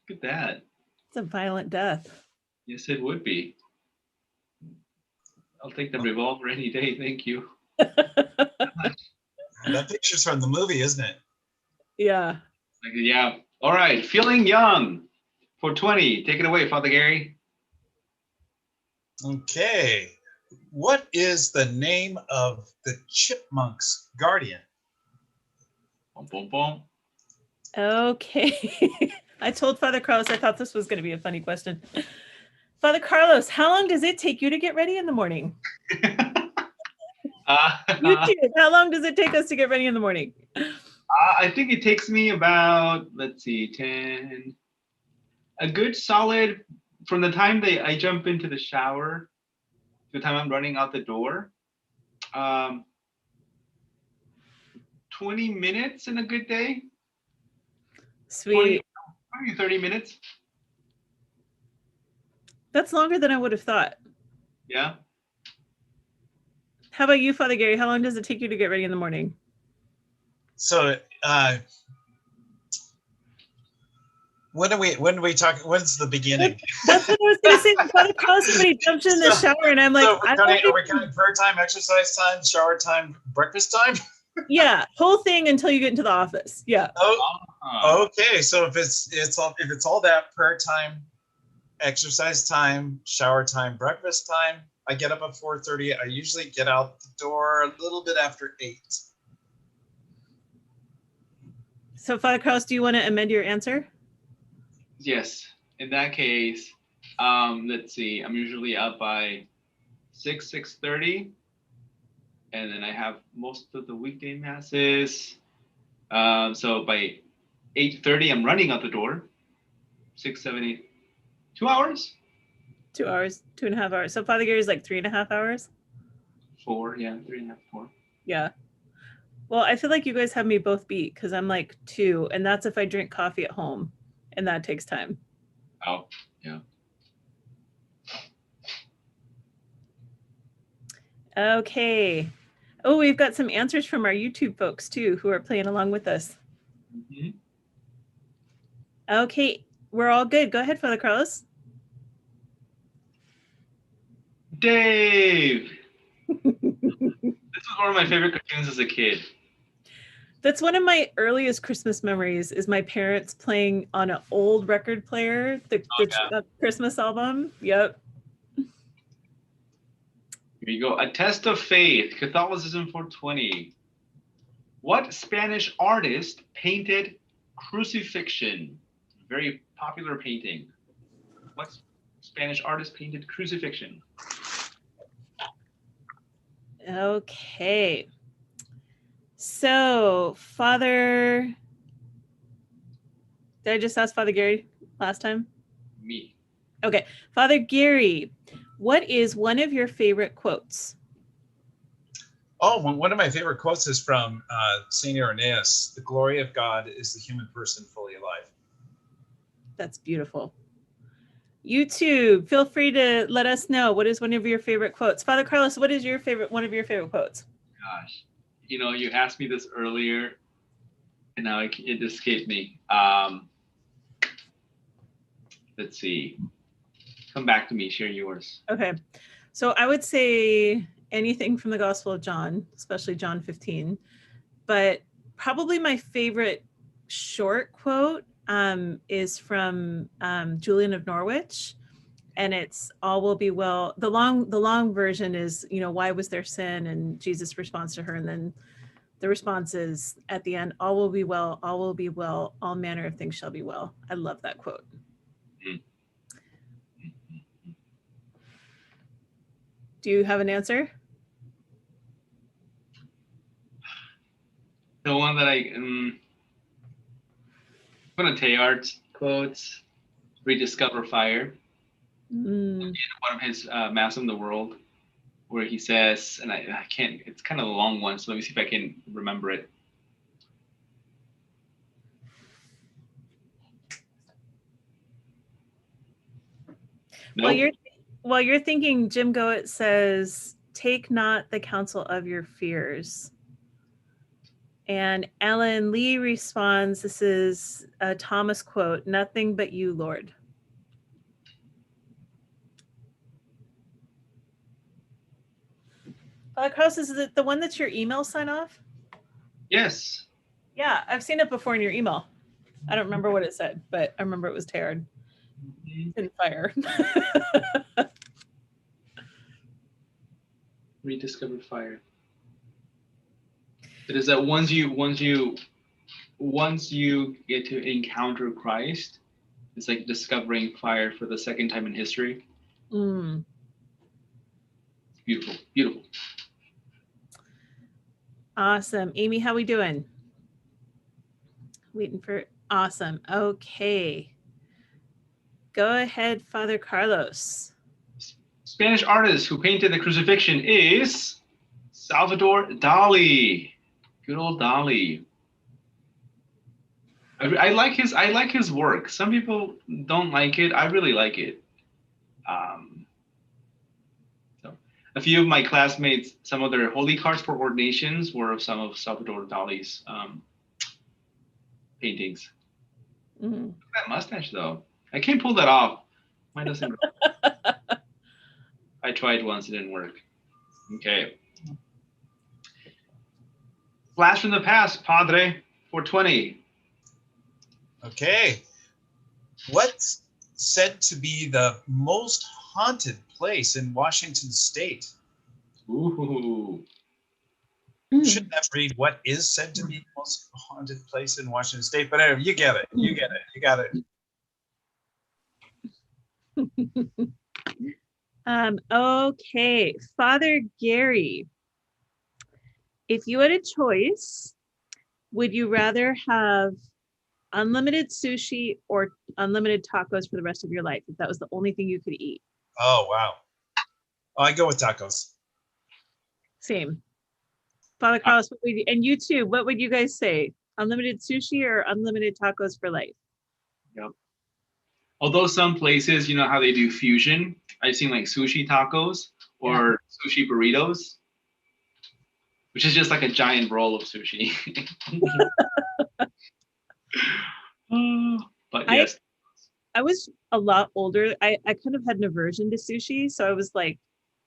Speaker 1: at that.
Speaker 2: It's a violent death.
Speaker 1: Yes, it would be. I'll take the revolver any day, thank you.
Speaker 5: That picture's from the movie, isn't it?
Speaker 2: Yeah.
Speaker 1: Like, yeah. All right, feeling young for 20. Take it away, Father Gary.
Speaker 5: Okay. What is the name of the chipmunk's guardian?
Speaker 1: Boom, boom, boom.
Speaker 2: Okay. I told Father Carlos I thought this was going to be a funny question. Father Carlos, how long does it take you to get ready in the morning? You too. How long does it take us to get ready in the morning?
Speaker 1: I think it takes me about, let's see, 10, a good solid, from the time that I jump into the shower to the time I'm running out the door, 20 minutes in a good day,
Speaker 2: Sweet.
Speaker 1: 20, 30 minutes.
Speaker 2: That's longer than I would have thought.
Speaker 1: Yeah.
Speaker 2: How about you, Father Gary? How long does it take you to get ready in the morning?
Speaker 5: So when do we talk? When's the beginning?
Speaker 2: That's what I was going to say. Father Carlos, somebody jumped in the shower, and I'm like,
Speaker 5: So
Speaker 2: I don't
Speaker 5: are we counting prayer time, exercise time, shower time, breakfast time?
Speaker 2: Yeah, whole thing until you get into the office. Yeah.
Speaker 5: Oh, okay. So if it's all that prayer time, exercise time, shower time, breakfast time, I get up at 4:30. I usually get out the door a little bit after 8.
Speaker 2: So, Father Carlos, do you want to amend your answer?
Speaker 1: Yes. In that case, let's see. I'm usually up by 6:30, and then I have most of the weekday masses. So by 8:30, I'm running out the door. 6, 7, 8, 2 hours.
Speaker 2: 2 hours, 2.5 hours. So Father Gary's like 3.5 hours.
Speaker 1: 4, yeah, 3.5, 4.
Speaker 2: Yeah. Well, I feel like you guys have me both beat because I'm like 2, and that's if I drink coffee at home, and that takes time.
Speaker 1: Oh, yeah.
Speaker 2: Okay. Oh, we've got some answers from our YouTube folks too, who are playing along with us.
Speaker 1: Mm-hmm.
Speaker 2: Okay, we're all good. Go ahead, Father Carlos.
Speaker 1: Dave. This was one of my favorite cartoons as a kid.
Speaker 2: That's one of my earliest Christmas memories is my parents playing on an old record player, the Christmas album. Yep.
Speaker 1: Here you go. A Test of Faith, Catholicism 420. What Spanish artist painted Crucifixion? Very popular painting. What Spanish artist painted Crucifixion?
Speaker 2: Okay. So, Father, did I just ask Father Gary last time?
Speaker 1: Me.
Speaker 2: Okay. Father Gary, what is one of your favorite quotes?
Speaker 5: Oh, one of my favorite quotes is from St. Irenaeus. The glory of God is the human person fully alive.
Speaker 2: That's beautiful. YouTube, feel free to let us know what is one of your favorite quotes. Father Carlos, what is one of your favorite quotes?
Speaker 1: Gosh, you asked me this earlier, and now it escaped me. Let's see. Come back to me. Share yours.
Speaker 2: Okay, so I would say anything from the Gospel of John, especially John 15. But probably my favorite short quote is from Julian of Norwich, and it's "All will be well." The long version is, why was there sin? And Jesus' response to her, and then the response is at the end, "All will be well. All will be well. All manner of things shall be well." I love that quote. Do you have an answer?
Speaker 1: The one that one of Teilhard's quotes, "Rediscover fire." One of his Mass in the World, where he says, and I can't, it's kind of a long one, so let me see if I can remember it. Nope.
Speaker 2: While you're thinking, Jim Goet says, "Take not the counsel of your fears." And Ellen Lee responds, this is a Thomas quote, "Nothing but you, Lord." Carlos, is it the one that's your email sign off?
Speaker 1: Yes.
Speaker 2: Yeah, I've seen it before in your email. I don't remember what it said, but I remember it was Teilhard in fire.
Speaker 1: Rediscover fire. It is that once you get to encounter Christ, it's like discovering fire for the second time in history. Beautiful, beautiful.
Speaker 2: Awesome. Amy, how we doing? Waiting for awesome. Okay. Go ahead, Father Carlos.
Speaker 1: Spanish artist who painted the crucifixion is Salvador Dali. Good old Dali. I like his work. Some people don't like it. I really like it. So a few of my classmates, some of their holy cards for ordinations were of some of Salvador Dali's paintings.
Speaker 2: Mhm.
Speaker 1: That mustache though, I can't pull that off. Mine doesn't. I tried once, it didn't work. Okay. Blast from the past, Padre, 420.
Speaker 5: Okay. What's said to be the most haunted place in Washington State?
Speaker 1: Ooh.
Speaker 5: Shouldn't that read what is said to be the most haunted place in Washington State? But anyway, you get it. You get it. You got it.
Speaker 2: Okay, Father Gary, if you had a choice, would you rather have unlimited sushi or unlimited tacos for the rest of your life if that was the only thing you could eat?
Speaker 5: Oh, wow. I go with tacos.
Speaker 2: Same. Father Carlos, what would you, and you too, what would you guys say? Unlimited sushi or unlimited tacos for life?
Speaker 1: Yep. Although some places, you know how they do fusion, I've seen like sushi tacos or sushi burritos, which is just like a giant roll of sushi. But yes.
Speaker 2: I was a lot older. I kind of had an aversion to sushi, so I was like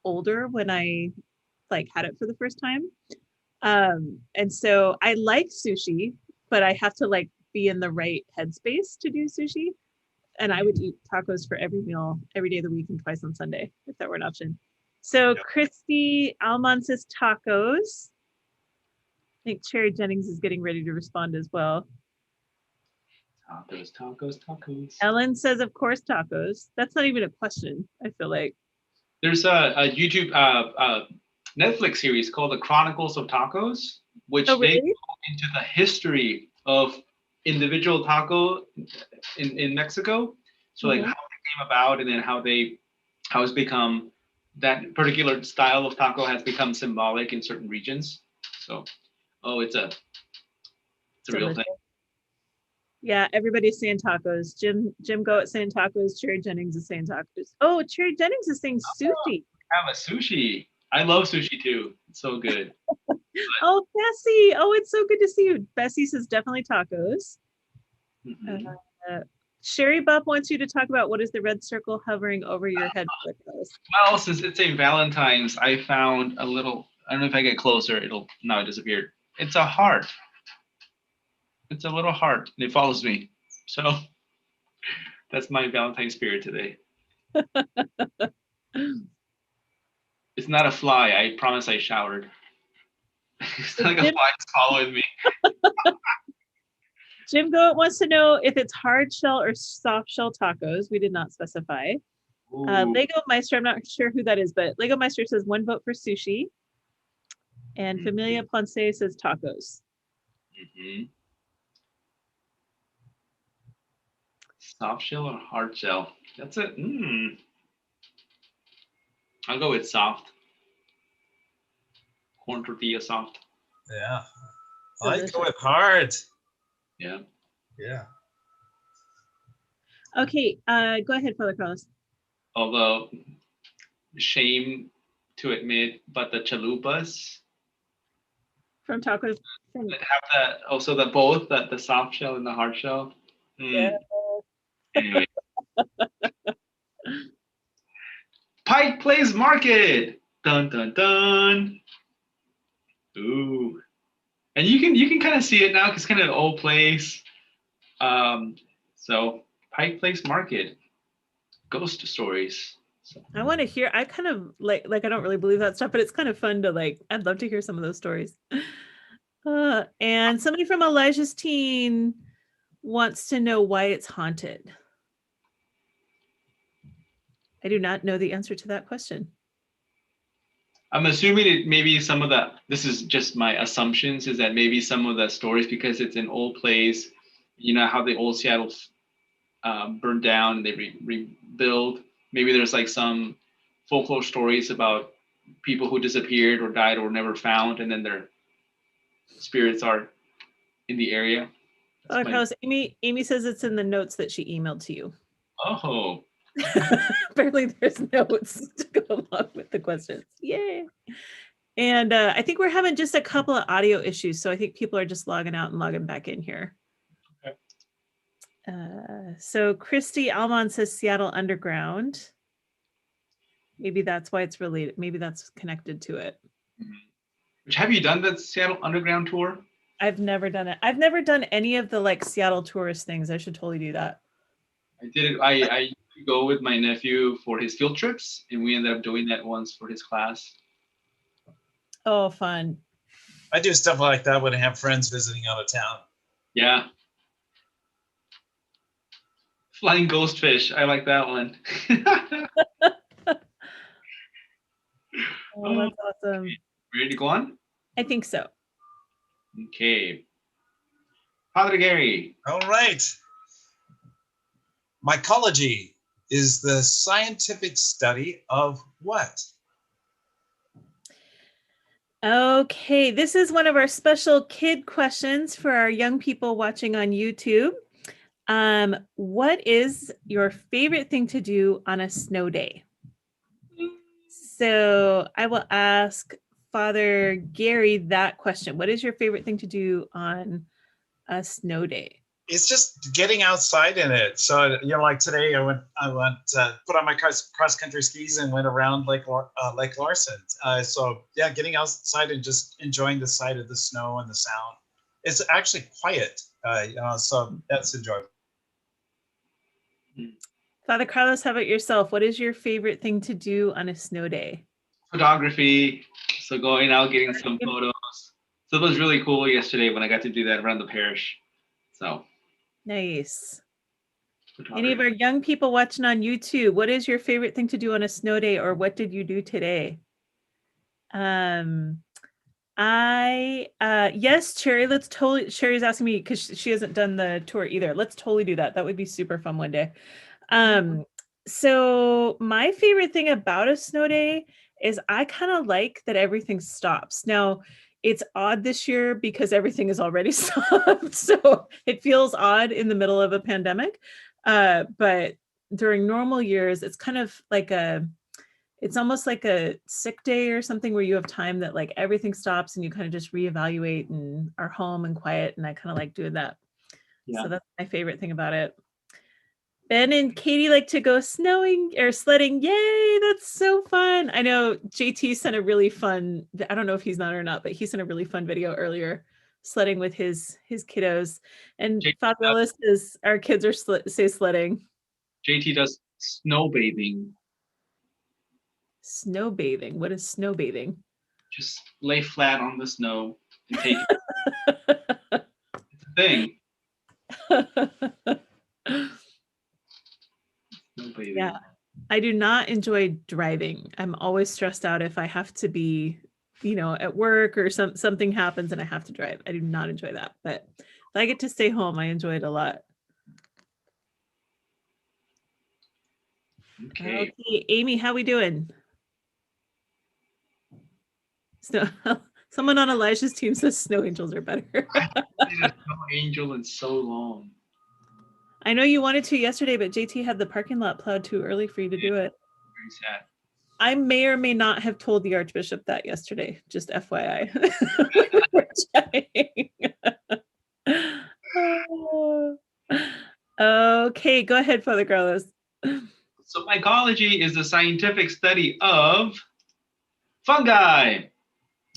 Speaker 2: older when I like had it for the first time. And so I like sushi, but I have to like be in the right headspace to do sushi. And I would eat tacos for every meal, every day of the week and twice on Sunday, if that were an option. So Christy Almon says tacos. I think Cherry Jennings is getting ready to respond as well.
Speaker 1: Tacos, tacos, tacos.
Speaker 2: Ellen says, of course, tacos. That's not even a question, I feel like.
Speaker 1: There's a YouTube Netflix series called The Chronicles of Tacos, which
Speaker 2: Oh, really?
Speaker 1: they go into the history of individual taco in Mexico. So like how they came about and then how it's become, that particular style of taco has become symbolic in certain regions. So, it's a real thing.
Speaker 2: Yeah, everybody's saying tacos. Jim Goat saying tacos. Cherry Jennings is saying tacos. Oh, Cherry Jennings is saying sushi.
Speaker 1: Have a sushi. I love sushi too. It's so good.
Speaker 2: Oh, Bessie. Oh, it's so good to see you. Bessie says definitely tacos. Sherry Buff wants you to talk about what is the red circle hovering over your head.
Speaker 1: Well, since it's a Valentine's, I found a little, I don't know if I get closer, now it disappeared. It's a heart. It's a little heart. And it follows me. So that's my Valentine spirit today. It's not a fly. I promise I showered. It's not like a fly following me.
Speaker 2: Jim Goat wants to know if it's hard shell or soft shell tacos. We did not specify. Lego Meister, I'm not sure who that is, but Lego Meister says 1 vote for sushi. And Familia Ponce says tacos.
Speaker 1: Soft shell or hard shell? That's it. I'll go with soft. Corn tortilla soft.
Speaker 5: Yeah. I go with hard.
Speaker 1: Yeah.
Speaker 5: Yeah.
Speaker 2: Okay, go ahead, Father Carlos.
Speaker 1: Although, shame to admit, but the chalupas
Speaker 2: from tacos
Speaker 1: have that also the soft shell and the hard shell.
Speaker 2: Yeah.
Speaker 1: Anyway. Pike Place Market. Dun dun dun. Ooh. And you can kind of see it now because it's kind of an old place. So Pike Place Market. Ghost stories. So.
Speaker 2: I want to hear. I kind of like I don't really believe that stuff, but it's kind of fun to like. I'd love to hear some of those stories. And somebody from Elijah's Teen wants to know why it's haunted. I do not know the answer to that question.
Speaker 1: I'm assuming it maybe some of the, this is just my assumptions, is that maybe some of the stories, because it's an old place, You know how the old Seattle burned down and they rebuild. Maybe there's like some folklore stories about people who disappeared or died or never found, and then their spirits are in the area.
Speaker 2: Oh, Carlos, Amy says it's in the notes that she emailed to you.
Speaker 1: Oh,
Speaker 2: Apparently there's notes to go along with the questions. Yay. And I think we're having just a couple of audio issues. So I think people are just logging out and logging back in here.
Speaker 1: Okay.
Speaker 2: So Christy Almond says Seattle Underground. Maybe that's why it's related. Maybe that's connected to it.
Speaker 1: have you done the Seattle Underground tour?
Speaker 2: I've never done it. I've never done any of the like Seattle tourist things. I should totally do that.
Speaker 1: I did it. I used to go with my nephew for his field trips, and we ended up doing that once for his class.
Speaker 2: Oh, fun.
Speaker 5: I do stuff like that when I have friends visiting out of town.
Speaker 1: Yeah. Flying ghost fish. I like that one.
Speaker 2: Oh, that's awesome.
Speaker 1: Ready to go on?
Speaker 2: I think so.
Speaker 1: Okay. Padre Gary.
Speaker 5: All right. Mycology is the scientific study of what?
Speaker 2: Okay, this is one of our special kid questions for our young people watching on YouTube. What is your favorite thing to do on a snow day? So I will ask Father Gary that question. What is your favorite thing to do on a snow day?
Speaker 5: It's just getting outside in it. So, you know, like today I went put on my cross country skis and went around Lake Larson. So yeah, getting outside and just enjoying the sight of the snow and the sound. It's actually quiet. So that's enjoyable.
Speaker 2: Father Carlos, how about yourself? What is your favorite thing to do on a snow day?
Speaker 1: Photography. So going out, getting some photos. So it was really cool yesterday when I got to do that around the parish. So
Speaker 2: nice. Any of our young people watching on YouTube, what is your favorite thing to do on a snow day, or what did you do today? Yes, Cherry, let's totally, Sherry's asking me because she hasn't done the tour either. Let's totally do that. That would be super fun one day. So my favorite thing about a snow day is I kind of like that everything stops. Now, it's odd this year because everything is already stopped. So it feels odd in the middle of a pandemic. But during normal years, it's kind of like it's almost like a sick day or something where you have time that like everything stops and you kind of just reevaluate and are home and quiet. And I kind of like doing that. Yeah. So that's my favorite thing about it. Ben and Katie like to go snowing or sledding. Yay, that's so fun. I know JT sent a really fun, I don't know if he's not or not, but he sent a really fun video earlier sledding with his kiddos. And Fabulous says our kids are say sledding.
Speaker 1: JT does snow bathing.
Speaker 2: Snow bathing? What is snow bathing?
Speaker 1: Just lay flat on the snow and take it. It's a thing.
Speaker 2: Yeah, I do not enjoy driving. I'm always stressed out if I have to be, at work or something happens and I have to drive. I do not enjoy that. But if I get to stay home, I enjoy it a lot.
Speaker 1: Okay,
Speaker 2: Amy, how we doing? So, someone on Elijah's team says snow angels are better.
Speaker 1: I haven't seen a snow angel in so long.
Speaker 2: I know you wanted to yesterday, but JT had the parking lot plowed too early for you to do it.
Speaker 1: Very sad.
Speaker 2: I may or may not have told the Archbishop that yesterday, just FYI. Okay, go ahead, Father Carlos.
Speaker 1: So mycology is the scientific study of fungi.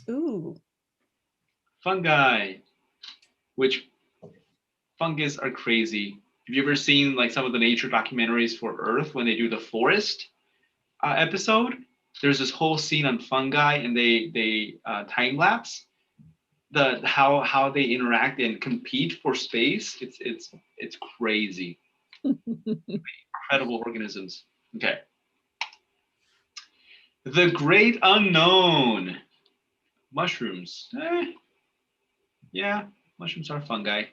Speaker 2: Ooh.
Speaker 1: Fungi, which fungus are crazy. Have you ever seen like some of the nature documentaries for Earth when they do the forest episode? There's this whole scene on fungi, and they time lapse how they interact and compete for space. It's crazy. Incredible organisms. Okay. The great unknown. Mushrooms. Yeah, mushrooms are fungi.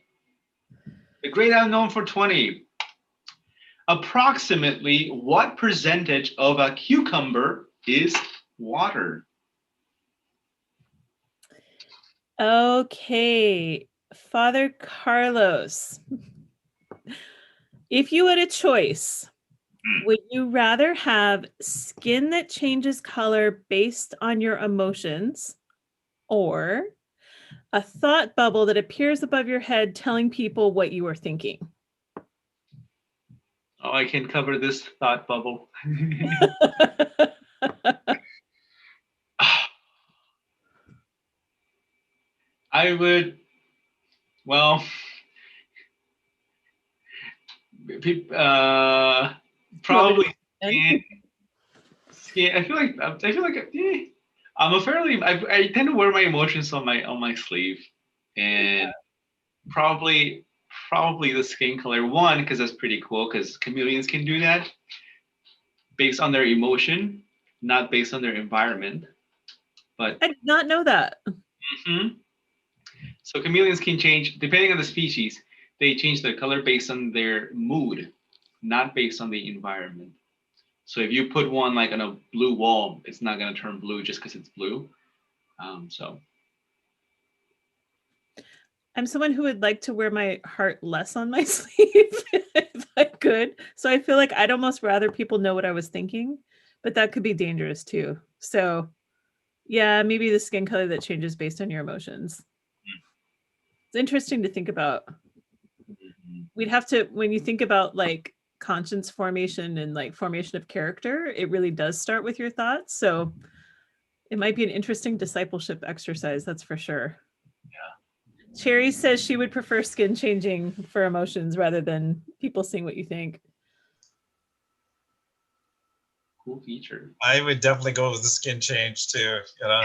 Speaker 1: The great unknown for 20. Approximately what percentage of a cucumber is water?
Speaker 2: Okay, Father Carlos, if you had a choice, would you rather have skin that changes color based on your emotions or a thought bubble that appears above your head telling people what you are thinking?
Speaker 1: Oh, I can cover this thought bubble. I would, well, probably skin. I feel like I'm a fairly. I tend to wear my emotions on my sleeve, and probably the skin color one because that's pretty cool because chameleons can do that based on their emotion, not based on their environment. But
Speaker 2: I did not know that.
Speaker 1: mhm. So chameleons can change depending on the species. They change their color based on their mood, not based on the environment. So if you put one like on a blue wall, it's not going to turn blue just because it's blue. So
Speaker 2: I'm someone who would like to wear my heart less on my sleeve if I could. So I feel like I'd almost rather people know what I was thinking, but that could be dangerous too. So yeah, maybe the skin color that changes based on your emotions. It's interesting to think about. We'd have to, when you think about like conscience formation and like formation of character, it really does start with your thoughts. So it might be an interesting discipleship exercise, that's for sure. Yeah. Cherry says she would prefer skin changing for emotions rather than people seeing what you think.
Speaker 1: cool feature.
Speaker 5: I would definitely go with the skin change too. You know,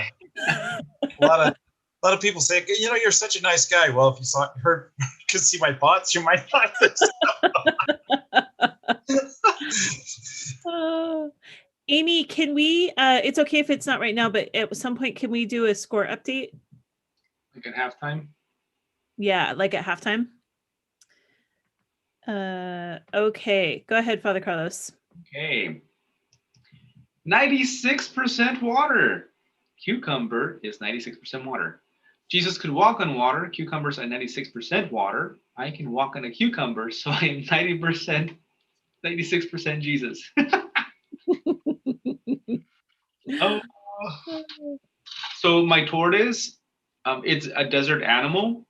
Speaker 5: a lot of people say, you know, you're such a nice guy. Well, if you could see my thoughts, you might thought this.
Speaker 2: Amy, can we? It's okay if it's not right now, but at some point, can we do a score update?
Speaker 1: Like at halftime?
Speaker 2: Yeah, like at halftime. Okay, go ahead, Father Carlos.
Speaker 1: Okay. 96% water. Cucumber is 96% water. Jesus could walk on water. Cucumbers are 96% water. I can walk on a cucumber, so I am 96% Jesus. Oh. So my tortoise, it's a desert animal.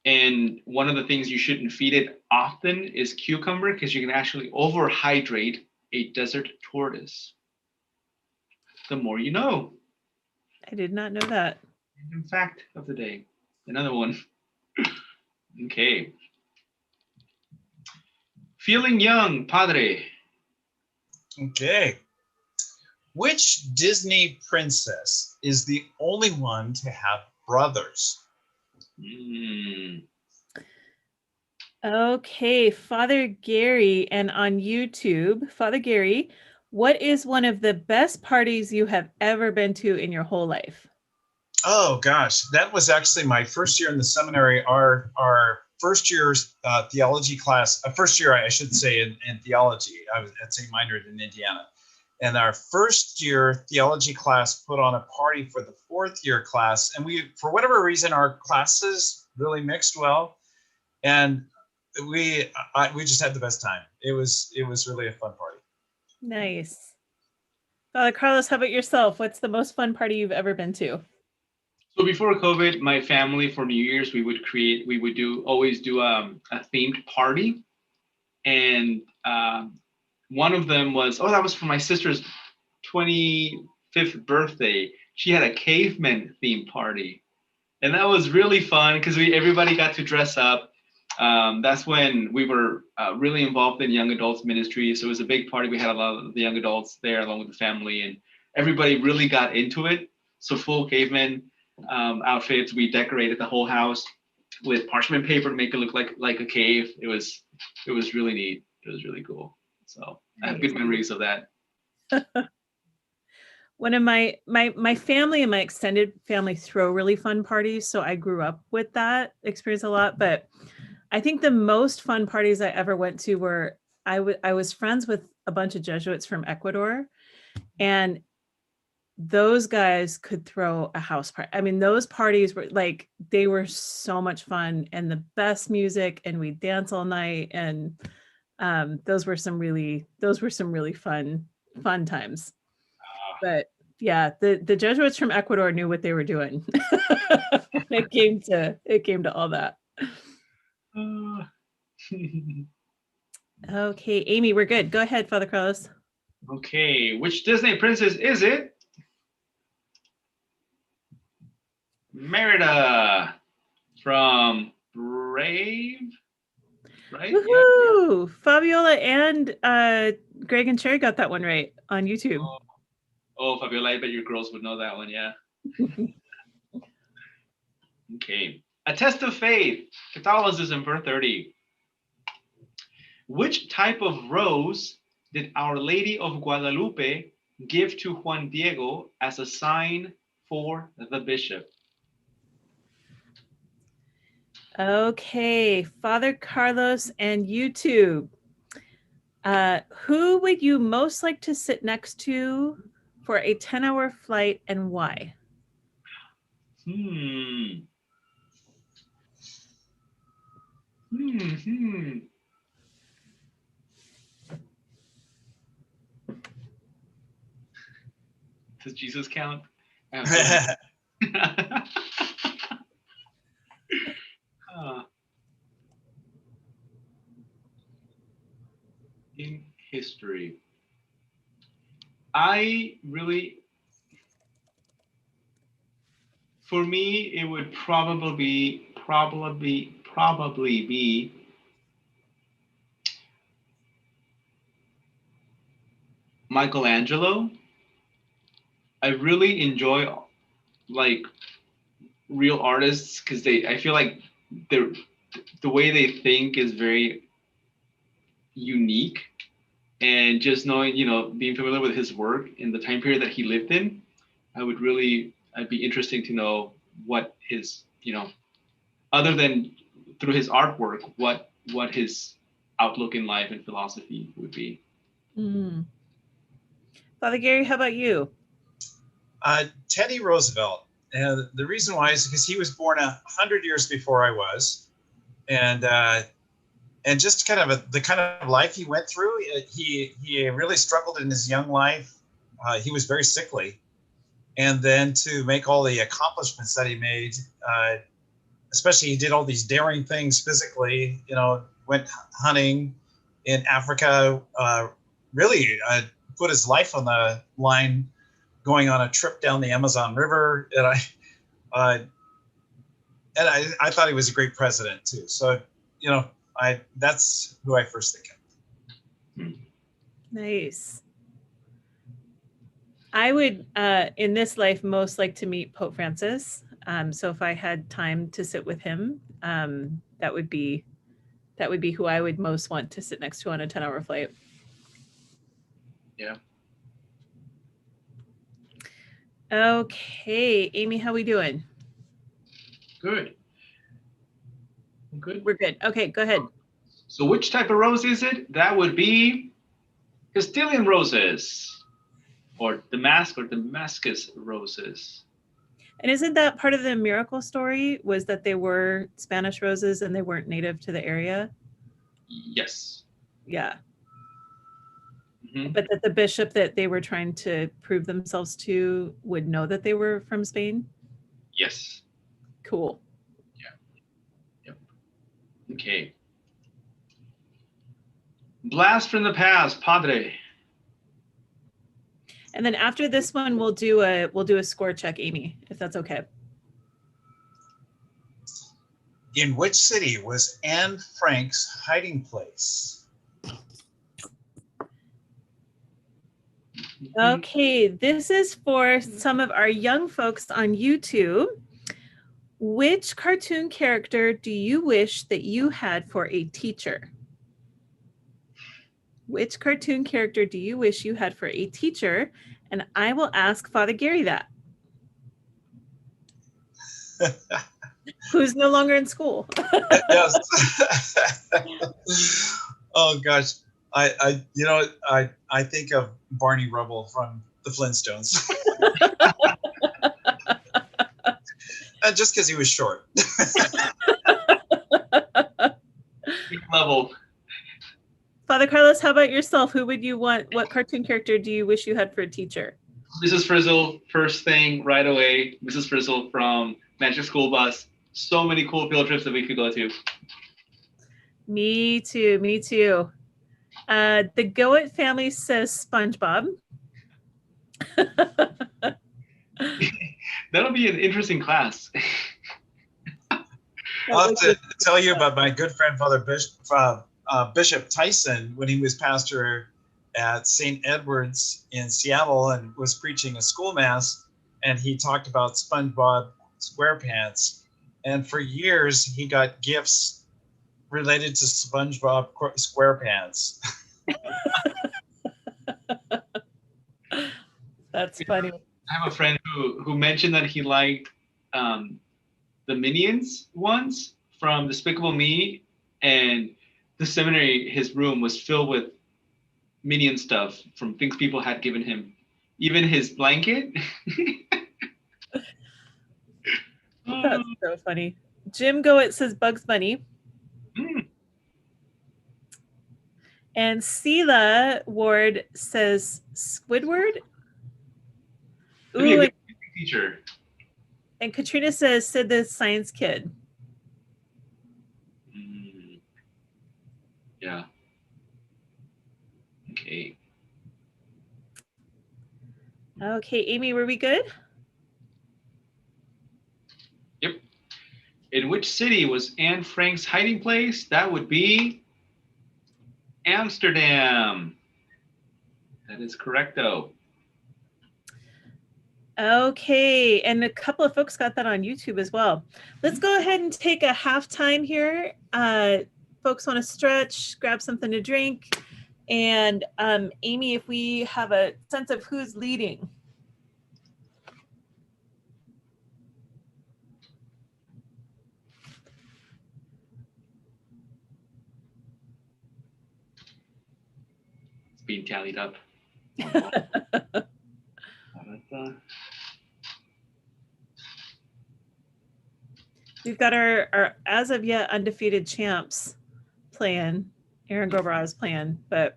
Speaker 1: And one of the things you shouldn't feed it often is cucumber because you can actually overhydrate a desert tortoise. The more you know.
Speaker 2: I did not know that.
Speaker 1: In fact of the day. Another one. Okay. Feeling young, Padre.
Speaker 5: Okay. Which Disney princess is the only one to have brothers?
Speaker 2: Okay, Father Gary, and on YouTube, Father Gary, what is one of the best parties you have ever been to in your whole life?
Speaker 5: Oh gosh, that was actually my first year in the seminary. Our first year's theology class, first year I should say in theology. I was at St. Meinrad in Indiana, and our first year theology class put on a party for the fourth year class, and we, for whatever reason, our classes really mixed well, and we just had the best time. It was really a fun party.
Speaker 2: Nice. Father Carlos, how about yourself? What's the most fun party you've ever been to?
Speaker 1: So before COVID, my family for New Year's, we would always do a themed party. And one of them was, that was for my sister's 25th birthday. She had a caveman themed party. And that was really fun because everybody got to dress up. That's when we were really involved in young adults ministry. So it was a big party. We had a lot of the young adults there along with the family, and everybody really got into it. So full caveman outfits. We decorated the whole house with parchment paper to make it look like a cave. It was really neat. It was really cool. So I have good memories of that.
Speaker 2: One of my family and my extended family throw really fun parties, so I grew up with that experience a lot. But I think the most fun parties I ever went to were I was friends with a bunch of Jesuits from Ecuador, and those guys could throw a house party. I mean, those parties were like, they were so much fun and the best music, and we dance all night. And those were some really fun times. But yeah, the Jesuits from Ecuador knew what they were doing. when it came to all that. Okay, Amy, we're good. Go ahead, Father Carlos.
Speaker 1: Okay, which Disney princess is it? Merida from Brave, right?
Speaker 2: Woohoo! Fabiola and Greg and Cherry got that one right on YouTube.
Speaker 1: Oh, Fabiola, I bet your girls would know that one, yeah. Okay. A test of faith, Catholicism for 30. Which type of rose did Our Lady of Guadalupe give to Juan Diego as a sign for the bishop?
Speaker 2: Okay, Father Carlos and YouTube. Who would you most like to sit next to for a 10-hour flight, and why?
Speaker 1: Does Jesus count? In history, for me, it would probably be Michelangelo. I really enjoy like real artists because I feel like the way they think is very unique, and just knowing, being familiar with his work in the time period that he lived in, I'd be interesting to know what his, other than through his artwork, what his outlook in life and philosophy would be.
Speaker 2: Father Gary, how about you?
Speaker 5: Teddy Roosevelt. And the reason why is because he was born 100 years before I was. And just kind of the kind of life he went through, he really struggled in his young life. He was very sickly. And then to make all the accomplishments that he made, especially he did all these daring things physically, went hunting in Africa, really put his life on the line, going on a trip down the Amazon River. And I thought he was a great president too. So, that's who I first think of.
Speaker 2: Nice. I would, in this life, most like to meet Pope Francis. So if I had time to sit with him, that would be who I would most want to sit next to on a 10-hour flight.
Speaker 1: Yeah.
Speaker 2: Okay, Amy, how we doing?
Speaker 1: Good. Good.
Speaker 2: We're good. Okay, go ahead.
Speaker 1: So which type of rose is it? That would be Castilian roses, or Damascus roses.
Speaker 2: And isn't that part of the miracle story, was that they were Spanish roses and they weren't native to the area?
Speaker 1: Yes.
Speaker 2: Yeah.
Speaker 1: Mm-hmm.
Speaker 2: But that the bishop that they were trying to prove themselves to would know that they were from Spain?
Speaker 1: Yes.
Speaker 2: Cool.
Speaker 1: Yeah. Yep. Okay. Blast from the past, Padre.
Speaker 2: And then after this one, we'll do a score check, Amy, if that's okay.
Speaker 5: In which city was Anne Frank's hiding place?
Speaker 2: Okay, this is for some of our young folks on YouTube. Which cartoon character do you wish that you had for a teacher? Which cartoon character do you wish you had for a teacher? And I will ask Father Gary that. Who's no longer in school.
Speaker 5: Yes. Oh gosh, I think of Barney Rubble from the Flintstones. Just because he was short.
Speaker 1: Level.
Speaker 2: Father Carlos, how about yourself? Who would you want? What cartoon character do you wish you had for a teacher?
Speaker 1: Mrs. Frizzle, first thing right away. Mrs. Frizzle from Magic School Bus. So many cool field trips that we could go to.
Speaker 2: Me too. Me too. The Goet family says SpongeBob.
Speaker 1: That'll be an interesting class.
Speaker 5: I'll have to tell you about my good friend Father Bishop Tyson when he was pastor at St. Edward's in Seattle and was preaching a school mass, and he talked about SpongeBob SquarePants, and for years he got gifts related to SpongeBob SquarePants.
Speaker 2: That's funny.
Speaker 1: I have a friend who mentioned that he liked the Minions ones from Despicable Me, and the seminary, his room was filled with Minion stuff from things people had given him. Even his blanket.
Speaker 2: That's so funny. Jim Goet says Bugs Bunny.
Speaker 1: Mm.
Speaker 2: And Sela Ward says Squidward.
Speaker 1: That'd be a
Speaker 2: Ooh,
Speaker 1: good teacher.
Speaker 2: and Katrina says Sid the Science Kid.
Speaker 1: Mm. Yeah. Okay.
Speaker 2: Okay, Amy, were we good?
Speaker 1: Yep. In which city was Anne Frank's hiding place? That would be Amsterdam. That is correcto.
Speaker 2: Okay, and a couple of folks got that on YouTube as well. Let's go ahead and take a halftime here. Folks want to stretch, grab something to drink. And Amy, if we have a sense of who's leading.
Speaker 1: It's being tallied up.
Speaker 2: We've got our as of yet undefeated champs playing, Aaron Gobra's playing, but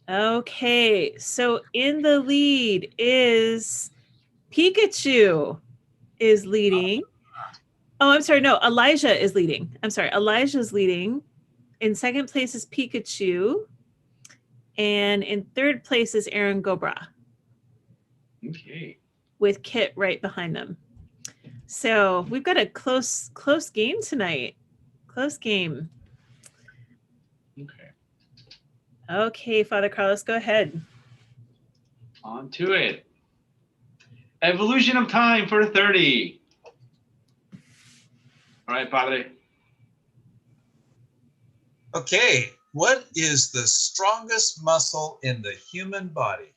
Speaker 2: okay, so in the lead is Pikachu is leading. Oh, I'm sorry, no, Elijah is leading. I'm sorry, Elijah's leading. In second place is Pikachu. And in third place is Aaron Gobra.
Speaker 1: Okay.
Speaker 2: With Kit right behind them. So we've got a close game tonight. Close game.
Speaker 1: Okay.
Speaker 2: Okay, Father Carlos, go ahead.
Speaker 1: On to it. Evolution of time for 30. All right, Padre.
Speaker 5: Okay, what is the strongest muscle in the human body?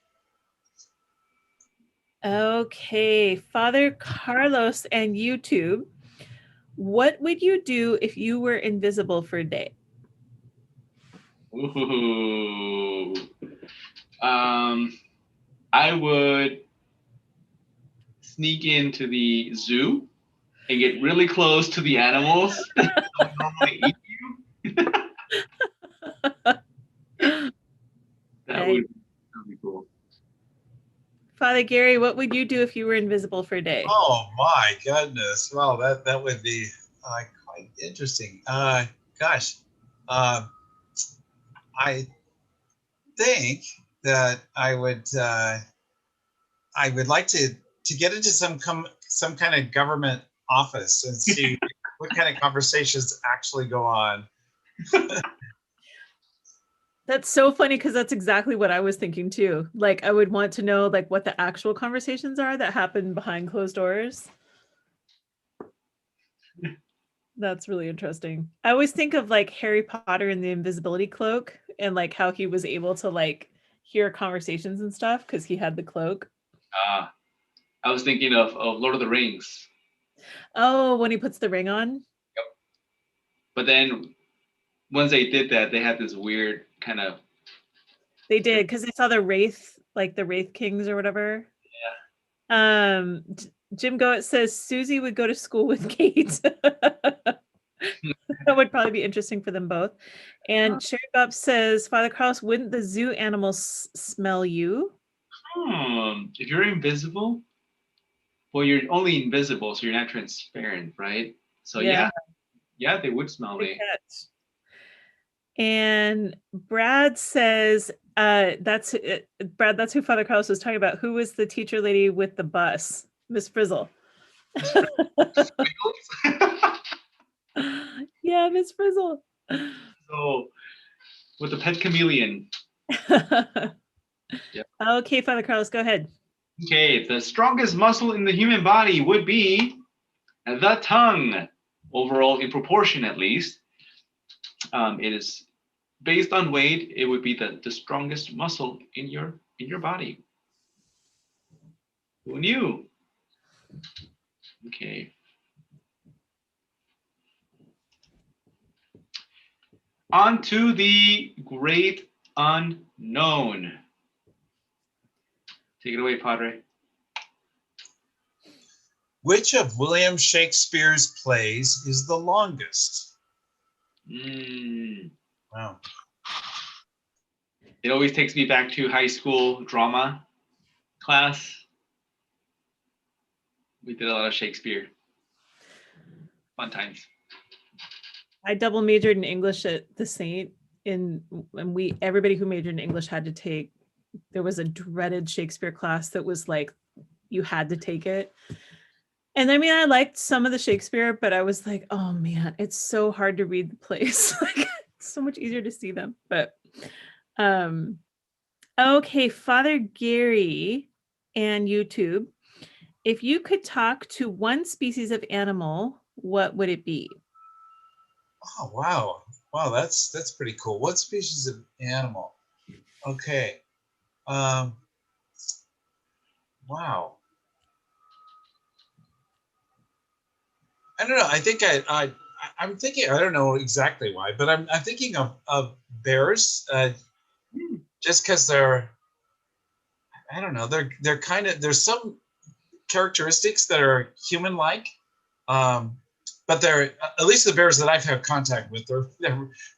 Speaker 2: Okay, Father Carlos and YouTube, what would you do if you were invisible for a day?
Speaker 1: Ooh. I would sneak into the zoo and get really close to the animals that would normally eat you. That would be cool.
Speaker 2: Father Gary, what would you do if you were invisible for a day?
Speaker 5: Oh my goodness! Well, that would be quite interesting. Gosh, I think that I would like to get into some kind of government office and see what kind of conversations actually go on.
Speaker 2: That's so funny because that's exactly what I was thinking too. Like I would want to know like what the actual conversations are that happen behind closed doors. That's really interesting. I always think of like Harry Potter and the Invisibility Cloak and like how he was able to like hear conversations and stuff because he had the cloak.
Speaker 1: I was thinking of Lord of the Rings.
Speaker 2: Oh, when he puts the ring on.
Speaker 1: But then once they did that, they had this weird kind of.
Speaker 2: They did because they saw the Wraith, like the Wraith Kings or whatever. Jim Goet says Susie would go to school with Kate. That would probably be interesting for them both. And Sherry Bob says, Father Carlos, wouldn't the zoo animals smell you?
Speaker 1: If you're invisible, well, you're only invisible, so you're not transparent, right? So yeah, they would smell
Speaker 2: Good
Speaker 1: me.
Speaker 2: catch. And Brad says, that's it. Brad, that's who Father Carlos was talking about. Who was the teacher lady with the bus? Miss Frizzle. Yeah, Miss Frizzle.
Speaker 1: So with the pet chameleon. Yep.
Speaker 2: Okay, Father Carlos, go ahead.
Speaker 1: Okay, the strongest muscle in the human body would be the tongue, overall in proportion at least. It is based on weight. It would be the strongest muscle in your body. Who knew? Okay. On to the great unknown. Take it away, Padre.
Speaker 5: Which of William Shakespeare's plays is the longest? Wow.
Speaker 1: It always takes me back to high school drama class. We did a lot of Shakespeare. Fun times.
Speaker 2: I double majored in English at the Saint, and everybody who majored in English had to take. There was a dreaded Shakespeare class that was like you had to take it. And I mean, I liked some of the Shakespeare, but I was like, oh man, it's so hard to read the plays. Like, it's so much easier to see them. But okay, Father Gary and YouTube. If you could talk to one species of animal, what would it be?
Speaker 5: Oh, wow, that's pretty cool. What species of animal? Okay. Wow. I don't know. I think I'm thinking. I don't know exactly why, but I'm thinking of bears. Just because they're, I don't know. They're kind of, there's some characteristics that are human-like. But they're, at least the bears that I've had contact with, they're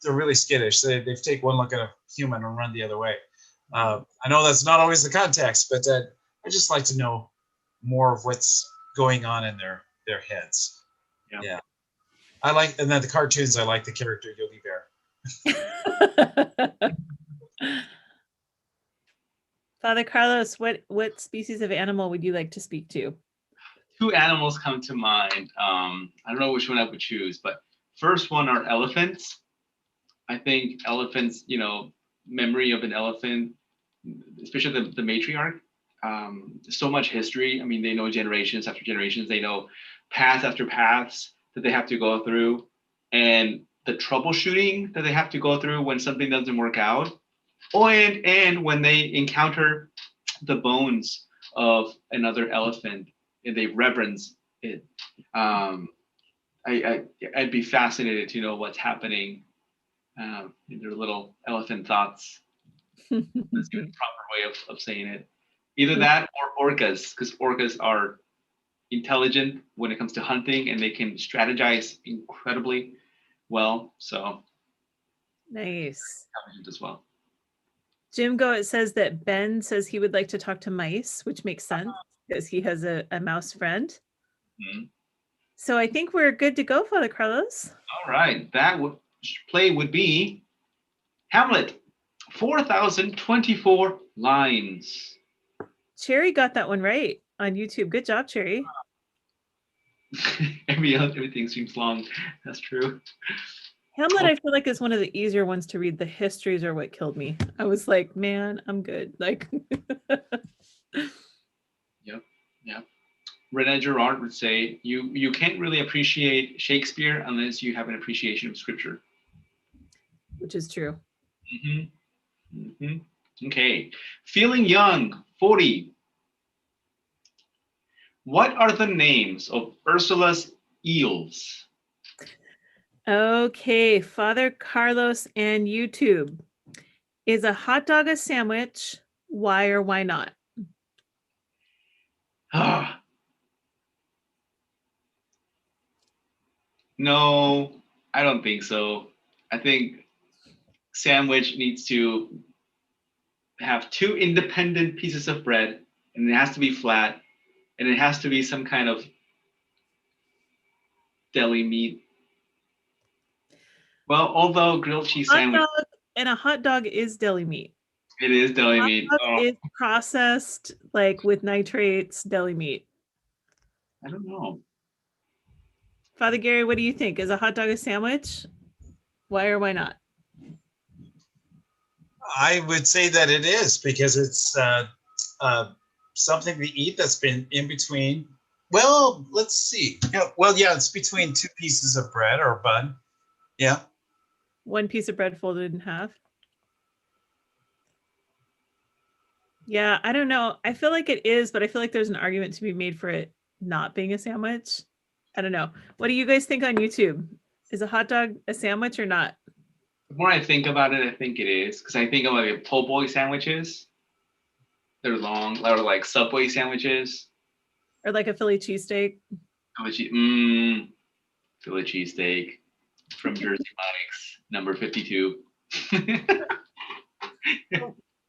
Speaker 5: really skittish. They take one look at a human and run the other way. I know that's not always the context, but I just like to know more of what's going on in their heads. Yeah. I like, and then the cartoons, I like the character Yogi Bear.
Speaker 2: Father Carlos, what species of animal would you like to speak to?
Speaker 1: Two animals come to mind. I don't know which one I would choose, but first one are elephants. I think elephants, memory of an elephant, especially the matriarch, so much history. I mean, they know generations after generations. They know paths after paths that they have to go through, and the troubleshooting that they have to go through when something doesn't work out, and when they encounter the bones of another elephant and they reverence it. I'd be fascinated to know what's happening in their little elephant thoughts. That's the proper way of saying it. Either that or orcas, because orcas are intelligent when it comes to hunting and they can strategize incredibly well. So
Speaker 2: nice.
Speaker 1: Intelligent as well.
Speaker 2: Jim Goet says that Ben says he would like to talk to mice, which makes sense because he has a mouse friend.
Speaker 1: Mm-hmm.
Speaker 2: So I think we're good to go, Father Carlos.
Speaker 1: All right. That play would be Hamlet, 4,024 lines.
Speaker 2: Cherry got that one right on YouTube. Good job, Cherry.
Speaker 1: Everything seems long. That's true.
Speaker 2: Hamlet, I feel like, is one of the easier ones to read. The histories are what killed me. I was like, man, I'm good. Like,
Speaker 1: Yep. Rene Girard would say, you can't really appreciate Shakespeare unless you have an appreciation of Scripture.
Speaker 2: which is true.
Speaker 1: Okay. Feeling young, 40. What are the names of Ursula's eels?
Speaker 2: Okay, Father Carlos and YouTube. Is a hot dog a sandwich? Why or why not?
Speaker 1: Ah, no, I don't think so. I think sandwich needs to have two independent pieces of bread, and it has to be flat, and it has to be some kind of deli meat. Well, although grilled cheese
Speaker 2: Hot
Speaker 1: sandwich,
Speaker 2: dog and a hot dog is deli meat.
Speaker 1: it is deli
Speaker 2: Hot
Speaker 1: meat.
Speaker 2: dog
Speaker 1: Oh,
Speaker 2: is processed like with nitrates deli meat.
Speaker 1: I don't know.
Speaker 2: Father Gary, what do you think? Is a hot dog a sandwich? Why or why not?
Speaker 5: I would say that it is because it's something to eat that's been in between. Well, let's see. Yeah, well, yeah, it's between two pieces of bread or bun. Yeah.
Speaker 2: One piece of bread folded in half. Yeah, I don't know. I feel like it is, but I feel like there's an argument to be made for it not being a sandwich. I don't know. What do you guys think on YouTube? Is a hot dog a sandwich or not?
Speaker 1: The more I think about it, I think it is because I think of like po' boy sandwiches. They're long, or like Subway sandwiches.
Speaker 2: Or like a Philly cheesesteak?
Speaker 1: Philly cheesesteak from Jersey Mike's, number 52.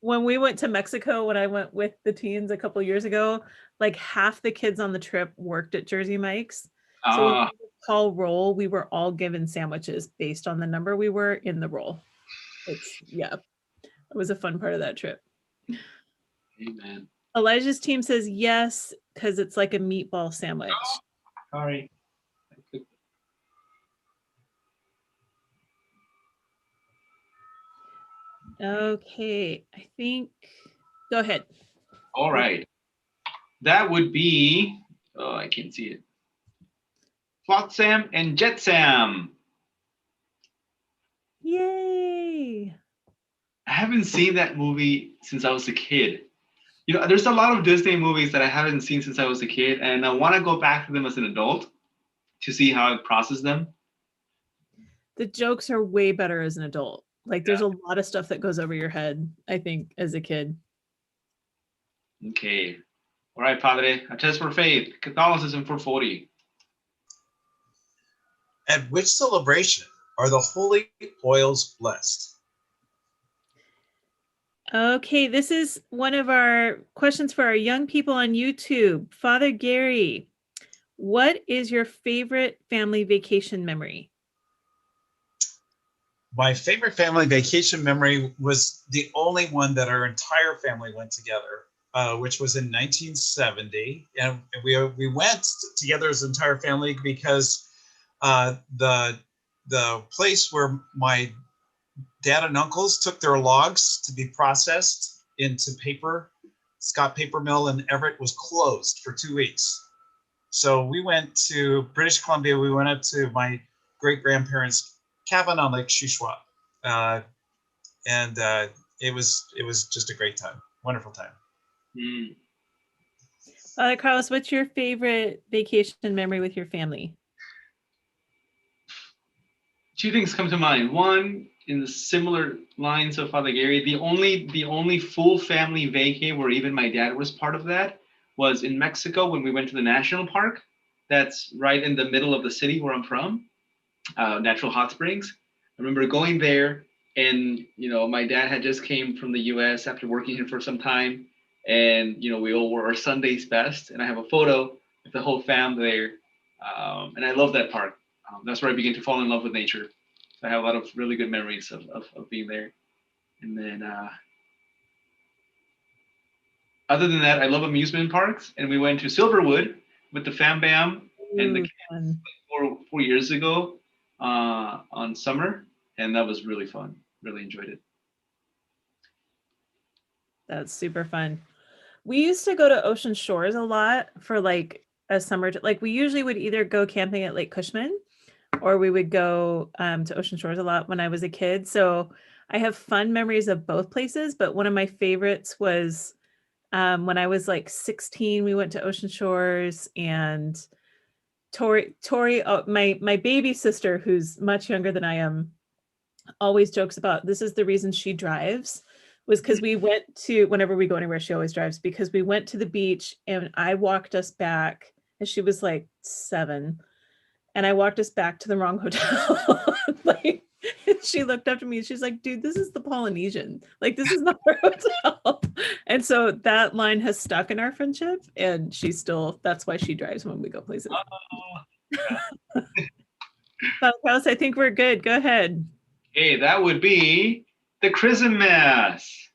Speaker 2: When we went to Mexico, when I went with the teens a couple years ago, like half the kids on the trip worked at Jersey Mike's. So when we
Speaker 1: Ah,
Speaker 2: would call roll, we were all given sandwiches based on the number we were in the roll. Yeah, it was a fun part of that trip.
Speaker 1: amen.
Speaker 2: Elijah's team says yes, because it's like a meatball sandwich.
Speaker 1: Sorry.
Speaker 2: Okay, I think, go ahead.
Speaker 1: All right. That would be, oh, I can't see it. Flotsam and Jetsam.
Speaker 2: Yay.
Speaker 1: I haven't seen that movie since I was a kid. You know, there's a lot of Disney movies that I haven't seen since I was a kid, and I want to go back to them as an adult to see how I process them.
Speaker 2: The jokes are way better as an adult. Like there's a lot of stuff that goes over your head, I think, as a kid.
Speaker 1: Okay. All right, Padre. A test for faith. Catholicism for 40.
Speaker 5: At which celebration are the holy oils blessed?
Speaker 2: Okay, this is one of our questions for our young people on YouTube. Father Gary, what is your favorite family vacation memory?
Speaker 5: My favorite family vacation memory was the only one that our entire family went together, which was in 1970. And we went together as an entire family because the place where my dad and uncles took their logs to be processed into paper, Scott Paper Mill in Everett, was closed for 2 weeks. So we went to British Columbia. We went up to my great-grandparents' cabin on Lake Shuswap. And it was just a great time, wonderful time.
Speaker 1: Mm.
Speaker 2: Father Carlos, what's your favorite vacation memory with your family?
Speaker 1: Two things come to mind. One, in the similar lines of Father Gary, the only full family vacay where even my dad was part of that was in Mexico when we went to the national park. That's right in the middle of the city where I'm from, Natural Hot Springs. I remember going there, and my dad had just came from the U.S. after working here for some time, and we all wore our Sunday's best. And I have a photo with the whole fam there, and I love that park. That's where I began to fall in love with nature. So I have a lot of really good memories of being there. And then other than that, I love amusement parks. And we went to Silverwood with the Fam Bam and the kids 4 years ago on summer. And that was really fun. Really enjoyed it.
Speaker 2: That's super fun. We used to go to Ocean Shores a lot for like a summer. Like we usually would either go camping at Lake Cushman, or we would go to Ocean Shores a lot when I was a kid. So I have fun memories of both places, but one of my favorites was When I was like 16, we went to Ocean Shores, and Tori, my baby sister, who's much younger than I am, always jokes about this is the reason she drives, was because we went to, whenever we go anywhere, she always drives, because we went to the beach and I walked us back, and she was like 7, and I walked us back to the wrong hotel. Like, she looked up to me and she's like, dude, this is the Polynesian. Like, this is not our hotel. And so that line has stuck in our friendship, and she's still, that's why she drives when we go places. Father Carlos, I think we're good. Go ahead.
Speaker 1: Okay, that would be the Chrism Mass.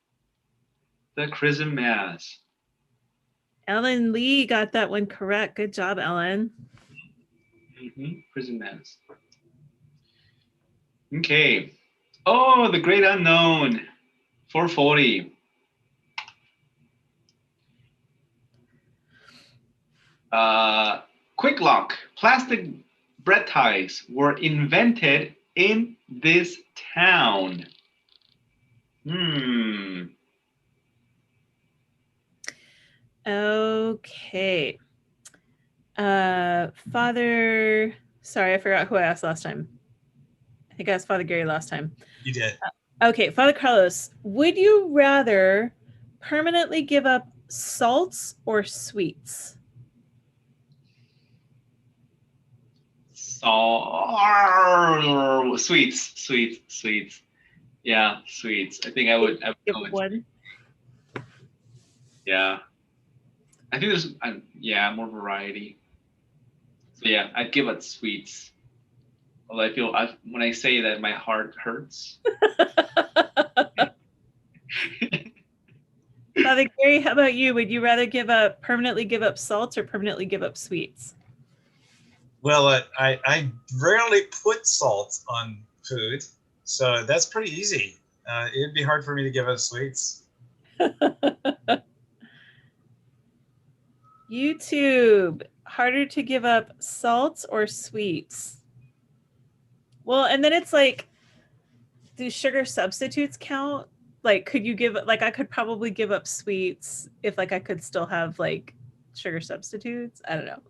Speaker 1: The Chrism Mass.
Speaker 2: Ellen Lee got that one correct. Good job, Ellen.
Speaker 1: Chrism Mass. Okay. Oh, the Great Unknown. 440. Quick lock. Plastic bread ties were invented in this town.
Speaker 2: Okay. Father, sorry, I forgot who I asked last time. I think I asked Father Gary last time.
Speaker 5: You did.
Speaker 2: Okay, Father Carlos, would you rather permanently give up salts or sweets?
Speaker 1: Sweets. Yeah, sweets. I think I would
Speaker 2: Give
Speaker 1: go with
Speaker 2: one.
Speaker 1: Yeah. I think there's more variety. So yeah, I'd give it sweets. Although I feel when I say that, my heart hurts.
Speaker 2: Father Gary, how about you? Would you rather permanently give up salts or permanently give up sweets?
Speaker 5: Well, I rarely put salt on food, so that's pretty easy. It'd be hard for me to give up sweets.
Speaker 2: YouTube, harder to give up salts or sweets? Well, and then it's like, do sugar substitutes count? Like, could you give, like, I could probably give up sweets if like I could still have like sugar substitutes. I don't know.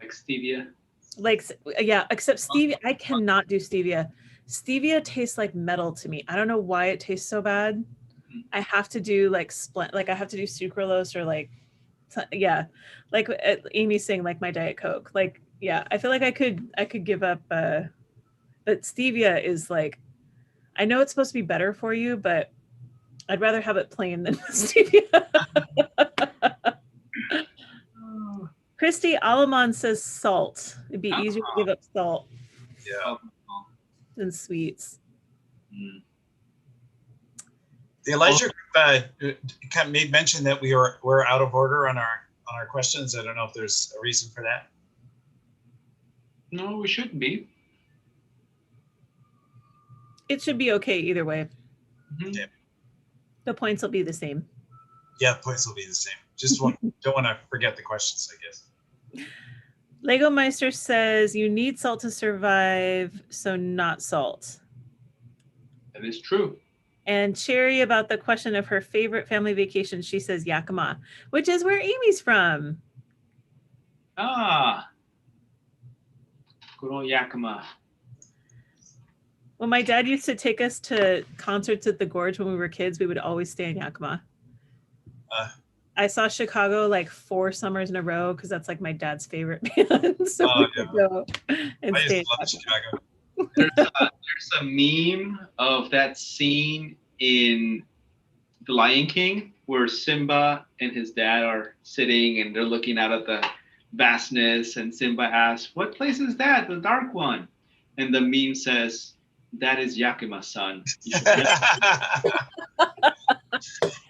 Speaker 1: Like stevia.
Speaker 2: Like, yeah, except stevia, I cannot do stevia. Stevia tastes like metal to me. I don't know why it tastes so bad. I have to do like I have to do sucralose or like, yeah, like Amy's saying, like my Diet Coke. Like, yeah, I feel like I could give up, but stevia is like, I know it's supposed to be better for you, but I'd rather have it plain than stevia. Christy Alamon says salt. It'd be easier to give up salt than sweets.
Speaker 5: The Elijah group kind of made mention that we're out of order on our questions. I don't know if there's a reason for that.
Speaker 1: No, we shouldn't be.
Speaker 2: It should be okay either way.
Speaker 5: Yeah.
Speaker 2: The points will be the same.
Speaker 5: Yeah, points will be the same. Just don't want to forget the questions, I guess.
Speaker 2: Lego Meister says you need salt to survive, so not salt.
Speaker 1: That is true.
Speaker 2: And Cherry, about the question of her favorite family vacation, she says Yakima, which is where Amy's from.
Speaker 1: Ah, good old Yakima.
Speaker 2: When my dad used to take us to concerts at the Gorge when we were kids, we would always stay in Yakima. I saw Chicago like 4 summers in a row because that's like my dad's favorite band. So we would go and
Speaker 5: I
Speaker 2: stay.
Speaker 5: just love Chicago.
Speaker 1: There's a meme of that scene in The Lion King where Simba and his dad are sitting and they're looking out at the vastness, and Simba asks, "What place is that? The dark one?" And the meme says, "That is Yakima, son."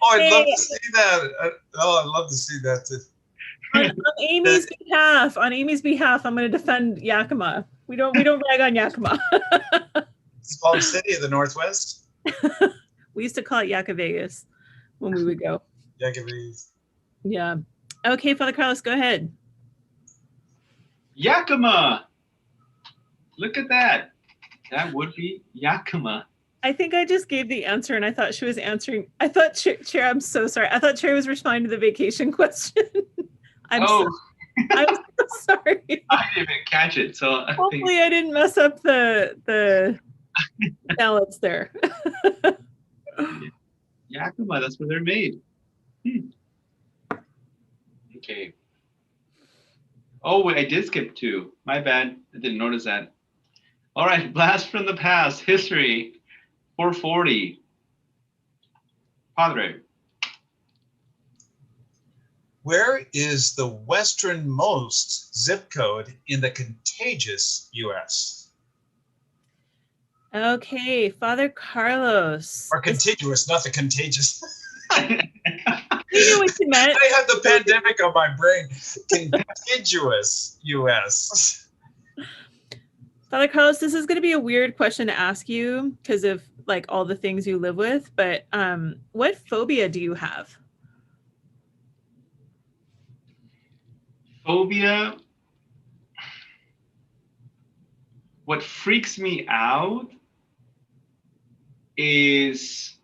Speaker 5: Oh, I'd love to see that. I'd love to see that too.
Speaker 2: On Amy's behalf, I'm going to defend Yakima. We don't rag on Yakima.
Speaker 5: Small city of the Northwest.
Speaker 2: We used to call it Yaka Vegas when we would go.
Speaker 5: Yakima.
Speaker 2: Yeah. Okay, Father Carlos, go ahead.
Speaker 1: Yakima. Look at that. That would be Yakima.
Speaker 2: I think I just gave the answer and I thought she was answering. I thought, Chair, I'm so sorry. I thought Chair was responding to the vacation question. I'm so sorry.
Speaker 1: I didn't even catch it. So I think
Speaker 2: Hopefully I didn't mess up the balance there.
Speaker 1: Yakima, that's where they're made. Okay. Oh, wait, I did skip 2. My bad. I didn't notice that. All right, blast from the past, history, 440. Padre.
Speaker 5: Where is the westernmost zip code in the contagious US?
Speaker 2: Okay, Father Carlos.
Speaker 5: Or contiguous, not the contagious.
Speaker 2: We knew what you meant.
Speaker 5: I had the pandemic on my brain. Contiguous US.
Speaker 2: Father Carlos, this is going to be a weird question to ask you because of like all the things you live with, but what phobia do you have?
Speaker 1: Phobia. What freaks me out is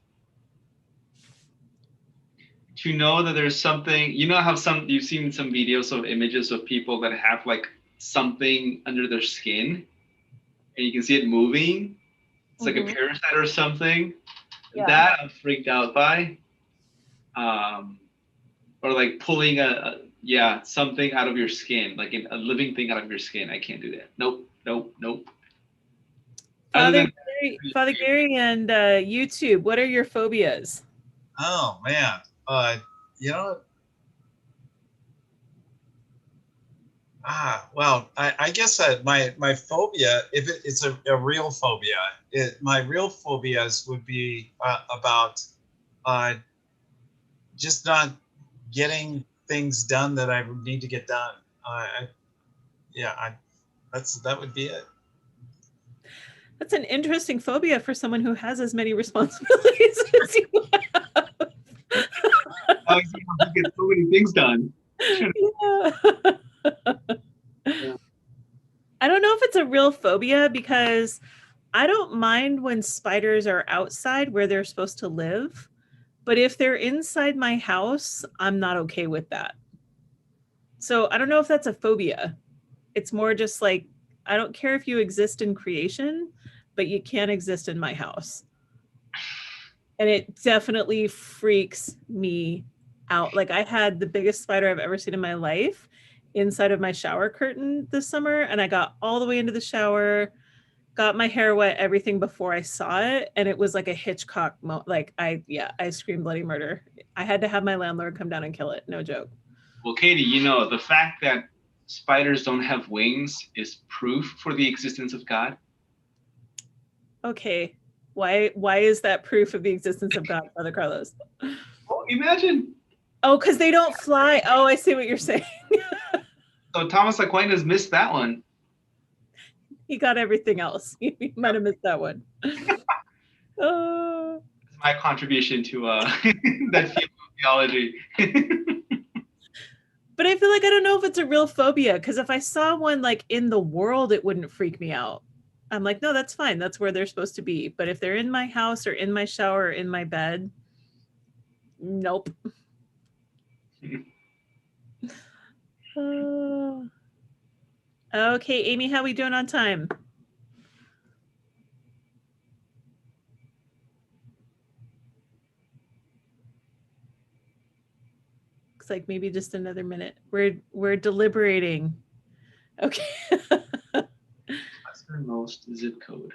Speaker 1: to know that there's something, you know how you've seen some videos of images of people that have like something under their skin and you can see it moving. It's like a parasite or something.
Speaker 2: Yeah.
Speaker 1: That I'm freaked out by. Or like pulling something out of your skin, like a living thing out of your skin. I can't do that. Nope.
Speaker 2: Father Gary and YouTube, what are your phobias?
Speaker 5: Oh man. You know, well, I guess that my phobia, if it's a real phobia, my real phobias would be about just not getting things done that I need to get done. That would be it.
Speaker 2: That's an interesting phobia for someone who has as many responsibilities as you have.
Speaker 1: Oh, you get so many things done.
Speaker 2: Yeah. I don't know if it's a real phobia because I don't mind when spiders are outside where they're supposed to live, but if they're inside my house, I'm not okay with that. So I don't know if that's a phobia. It's more just like, I don't care if you exist in creation, but you can't exist in my house. And it definitely freaks me out. Like I had the biggest spider I've ever seen in my life inside of my shower curtain this summer. And I got all the way into the shower, got my hair wet, everything before I saw it. And it was like a Hitchcock moment. Like I screamed bloody murder. I had to have my landlord come down and kill it. No joke.
Speaker 1: Well, Katie, you know, the fact that spiders don't have wings is proof for the existence of God.
Speaker 2: Okay. Why is that proof of the existence of God, Father Carlos?
Speaker 1: Oh, imagine.
Speaker 2: Oh, because they don't fly. Oh, I see what you're saying.
Speaker 1: So Thomas Aquinas missed that one.
Speaker 2: He got everything else. He might have missed that one. Oh.
Speaker 1: It's my contribution to that field of theology.
Speaker 2: But I feel like I don't know if it's a real phobia because if I saw one like in the world, it wouldn't freak me out. I'm like, no, that's fine. That's where they're supposed to be. But if they're in my house or in my shower or in my bed, nope. Okay, Amy, how we doing on time? Looks like maybe just another minute. We're deliberating. Okay.
Speaker 1: Westernmost zip code.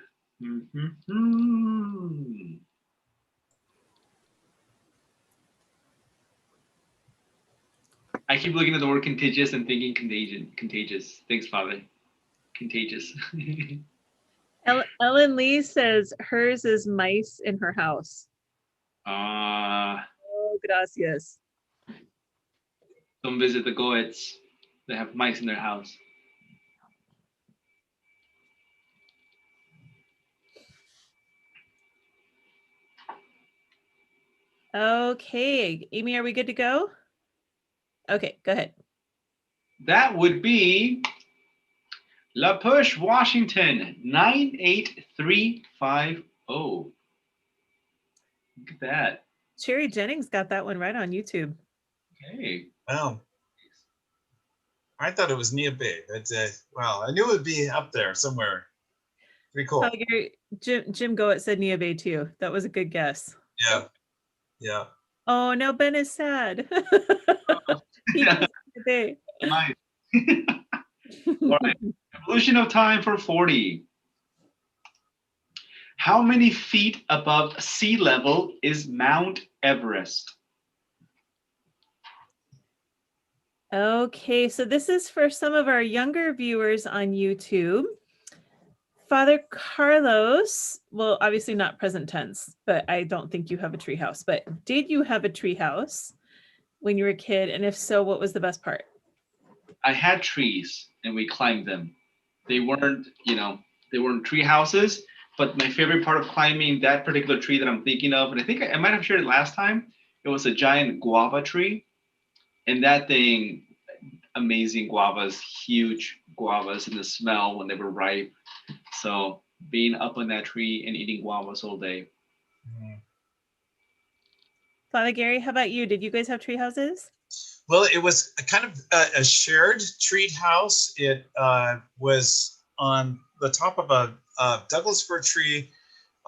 Speaker 1: I keep looking at the word contagious and thinking contagious. Thanks, Father. Contagious.
Speaker 2: Ellen Lee says hers is mice in her house. Oh, gracias.
Speaker 1: Don't visit the Goets. They have mice in their house.
Speaker 2: Okay, Amy, are we good to go? Okay, go ahead.
Speaker 1: That would be La Push, Washington, 98350. Look at that.
Speaker 2: Cherry Jennings got that one right on YouTube.
Speaker 1: Okay.
Speaker 5: Well, I thought it was Nia Bay, but well, I knew it would be up there somewhere. Pretty cool.
Speaker 2: Oh, Gary, Jim Goet said Nia Bay too. That was a good guess.
Speaker 5: Yeah. Yeah.
Speaker 2: Oh, now Ben is sad. He
Speaker 1: Yeah.
Speaker 2: missed Nia Bay.
Speaker 1: Nice. All right. Evolution of time for 40. How many feet above sea level is Mount Everest?
Speaker 2: Okay, so this is for some of our younger viewers on YouTube. Father Carlos, well, obviously not present tense, but I don't think you have a treehouse. But did you have a treehouse when you were a kid? And if so, what was the best part?
Speaker 1: I had trees and we climbed them. They weren't, they weren't tree houses, but my favorite part of climbing that particular tree that I'm thinking of, and I think I might have shared it last time, it was a giant guava tree. And that thing, amazing guavas, huge guavas, and the smell when they were ripe. So being up on that tree and eating guavas all day.
Speaker 2: Father Gary, how about you? Did you guys have tree houses?
Speaker 5: Well, it was a kind of a shared treat house. It was on the top of a Douglas fir tree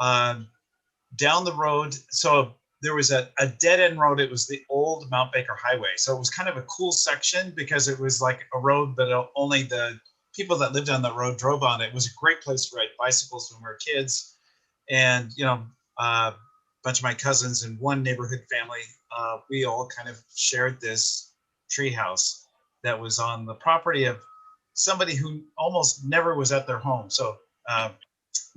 Speaker 5: down the road. So there was a dead end road. It was the old Mount Baker Highway. So it was kind of a cool section because it was like a road that only the people that lived on the road drove on. It was a great place to ride bicycles when we were kids. And, a bunch of my cousins and one neighborhood family, we all kind of shared this tree house that was on the property of somebody who almost never was at their home. So it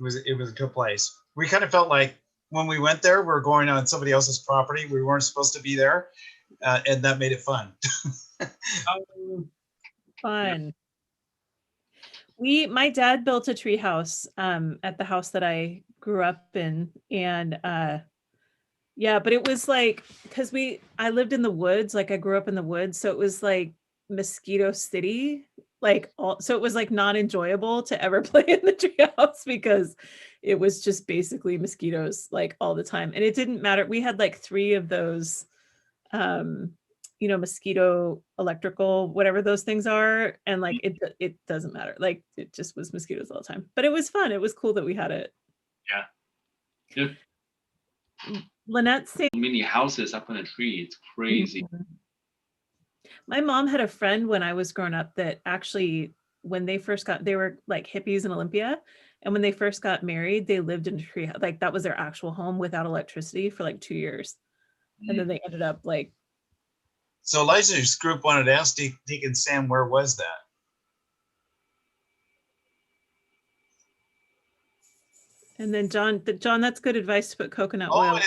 Speaker 5: was a good place. We kind of felt like when we went there, we were going on somebody else's property. We weren't supposed to be there, and that made it fun.
Speaker 2: Fun. My dad built a tree house at the house that I grew up in, and yeah, but it was like, because I lived in the woods, like I grew up in the woods, so it was like mosquito city, so it was like not enjoyable to ever play in the treehouse because it was just basically mosquitoes like all the time, and it didn't matter. We had like 3 of those, mosquito electrical, whatever those things are, and like it doesn't matter. Like it just was mosquitoes all the time, but it was fun. It was cool that we had it.
Speaker 1: Yeah.
Speaker 2: Lynette saying
Speaker 1: Mini houses up on a tree. It's crazy.
Speaker 2: my mom had a friend when I was growing up that actually, when they were like hippies in Olympia, and when they first got married, they lived in a tree, like that was their actual home without electricity for like 2 years, and then they ended up like.
Speaker 5: So Elijah's group wanted to ask Deacon Sam, where was that?
Speaker 2: And then John, that's good advice to put coconut oil
Speaker 5: in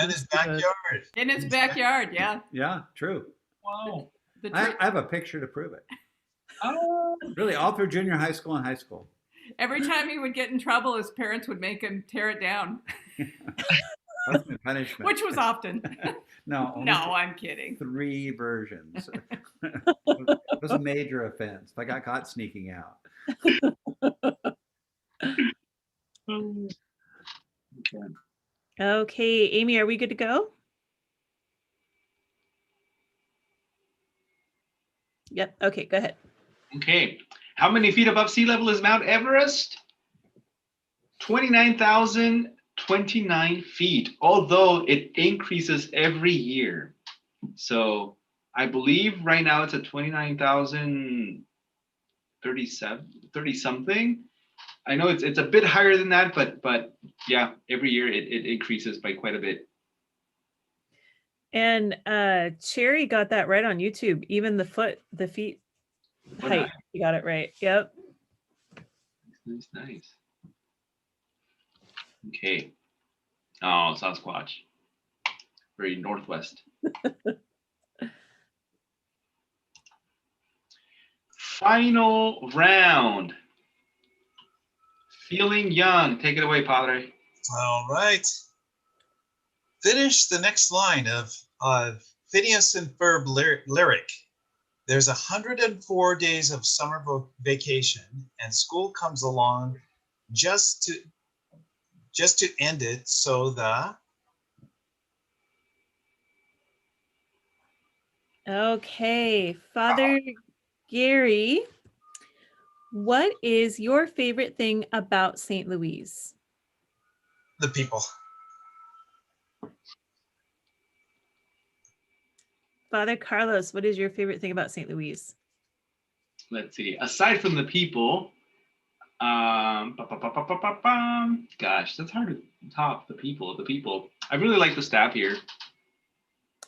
Speaker 5: his backyard.
Speaker 3: In his backyard, yeah.
Speaker 9: Yeah, true.
Speaker 1: Wow.
Speaker 9: I have a picture to prove it.
Speaker 1: Oh.
Speaker 9: Really, all through junior high school and high school.
Speaker 3: Every time he would get in trouble, his parents would make him tear it down.
Speaker 9: That's my punishment.
Speaker 3: Which was often.
Speaker 9: No,
Speaker 3: I'm kidding.
Speaker 9: 3 versions. It was a major offense. I got caught sneaking out.
Speaker 2: Okay, Amy, are we good to go? Yep. Okay, go ahead.
Speaker 1: Okay. How many feet above sea level is Mount Everest? 29,029 feet, although it increases every year. So I believe right now it's at 29,030 something. I know it's a bit higher than that, but yeah, every year it increases by quite a bit.
Speaker 2: And Cherry got that right on YouTube. Even the feet height, you got it right. Yep.
Speaker 1: Nice. Okay. Oh, Sasquatch. Very northwest. Final round. Feeling young. Take it away, Padre.
Speaker 5: All right. Finish the next line of Phineas and Ferb lyric. There's 104 days of summer vacation, and school comes along just to end it. So the
Speaker 2: Okay, Father Gary, what is your favorite thing about St. Louise?
Speaker 5: The people.
Speaker 2: Father Carlos, what is your favorite thing about St. Louise?
Speaker 1: Let's see. Aside from the people, gosh, that's hard to top. The people. I really like the staff here.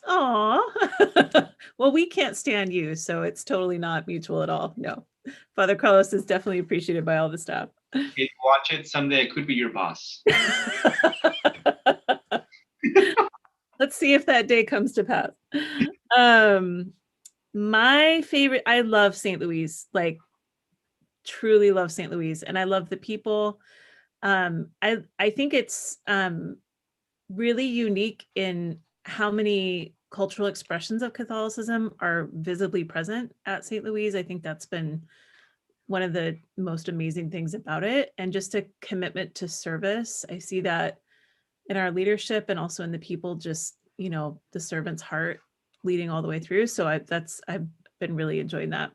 Speaker 2: Aw. Well, we can't stand you, so it's totally not mutual at all. No. Father Carlos is definitely appreciated by all the staff.
Speaker 1: If you watch it someday, I could be your boss.
Speaker 2: Let's see if that day comes to pass. My favorite, I love St. Louise, like truly love St. Louise, and I love the people. I think it's really unique in how many cultural expressions of Catholicism are visibly present at St. Louise. I think that's been one of the most amazing things about it, and just a commitment to service. I see that in our leadership and also in the people, just, you know, the servant's heart leading all the way through. So I've been really enjoying that.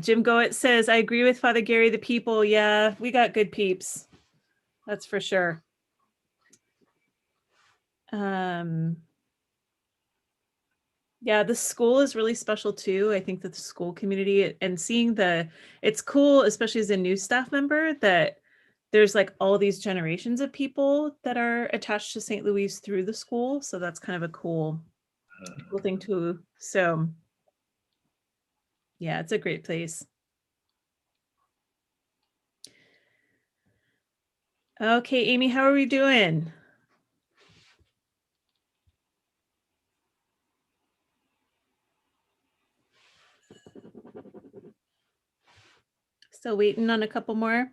Speaker 2: Jim Goet says, I agree with Father Gary, the people. Yeah, we got good peeps. That's for sure. Yeah, the school is really special too. I think that the school community and seeing it's cool, especially as a new staff member, that there's like all these generations of people that are attached to St. Louise through the school. So that's kind of a cool thing too. So yeah, it's a great place. Okay, Amy, how are we doing? Still waiting on a couple more.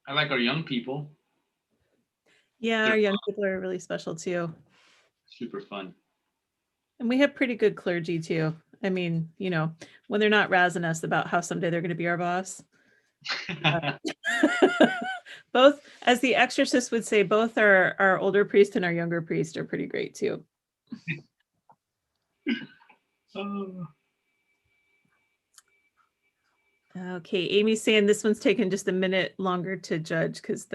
Speaker 1: I like our young people.
Speaker 2: Yeah, our young people are really special too.
Speaker 1: Super fun.
Speaker 2: And we have pretty good clergy too. I mean, you know, when they're not razzing us about how someday they're going to be our boss. Both, as the exorcist would say, both our older priest and our younger priest are pretty great too. Okay, Amy's saying this one's taken just a minute longer to judge because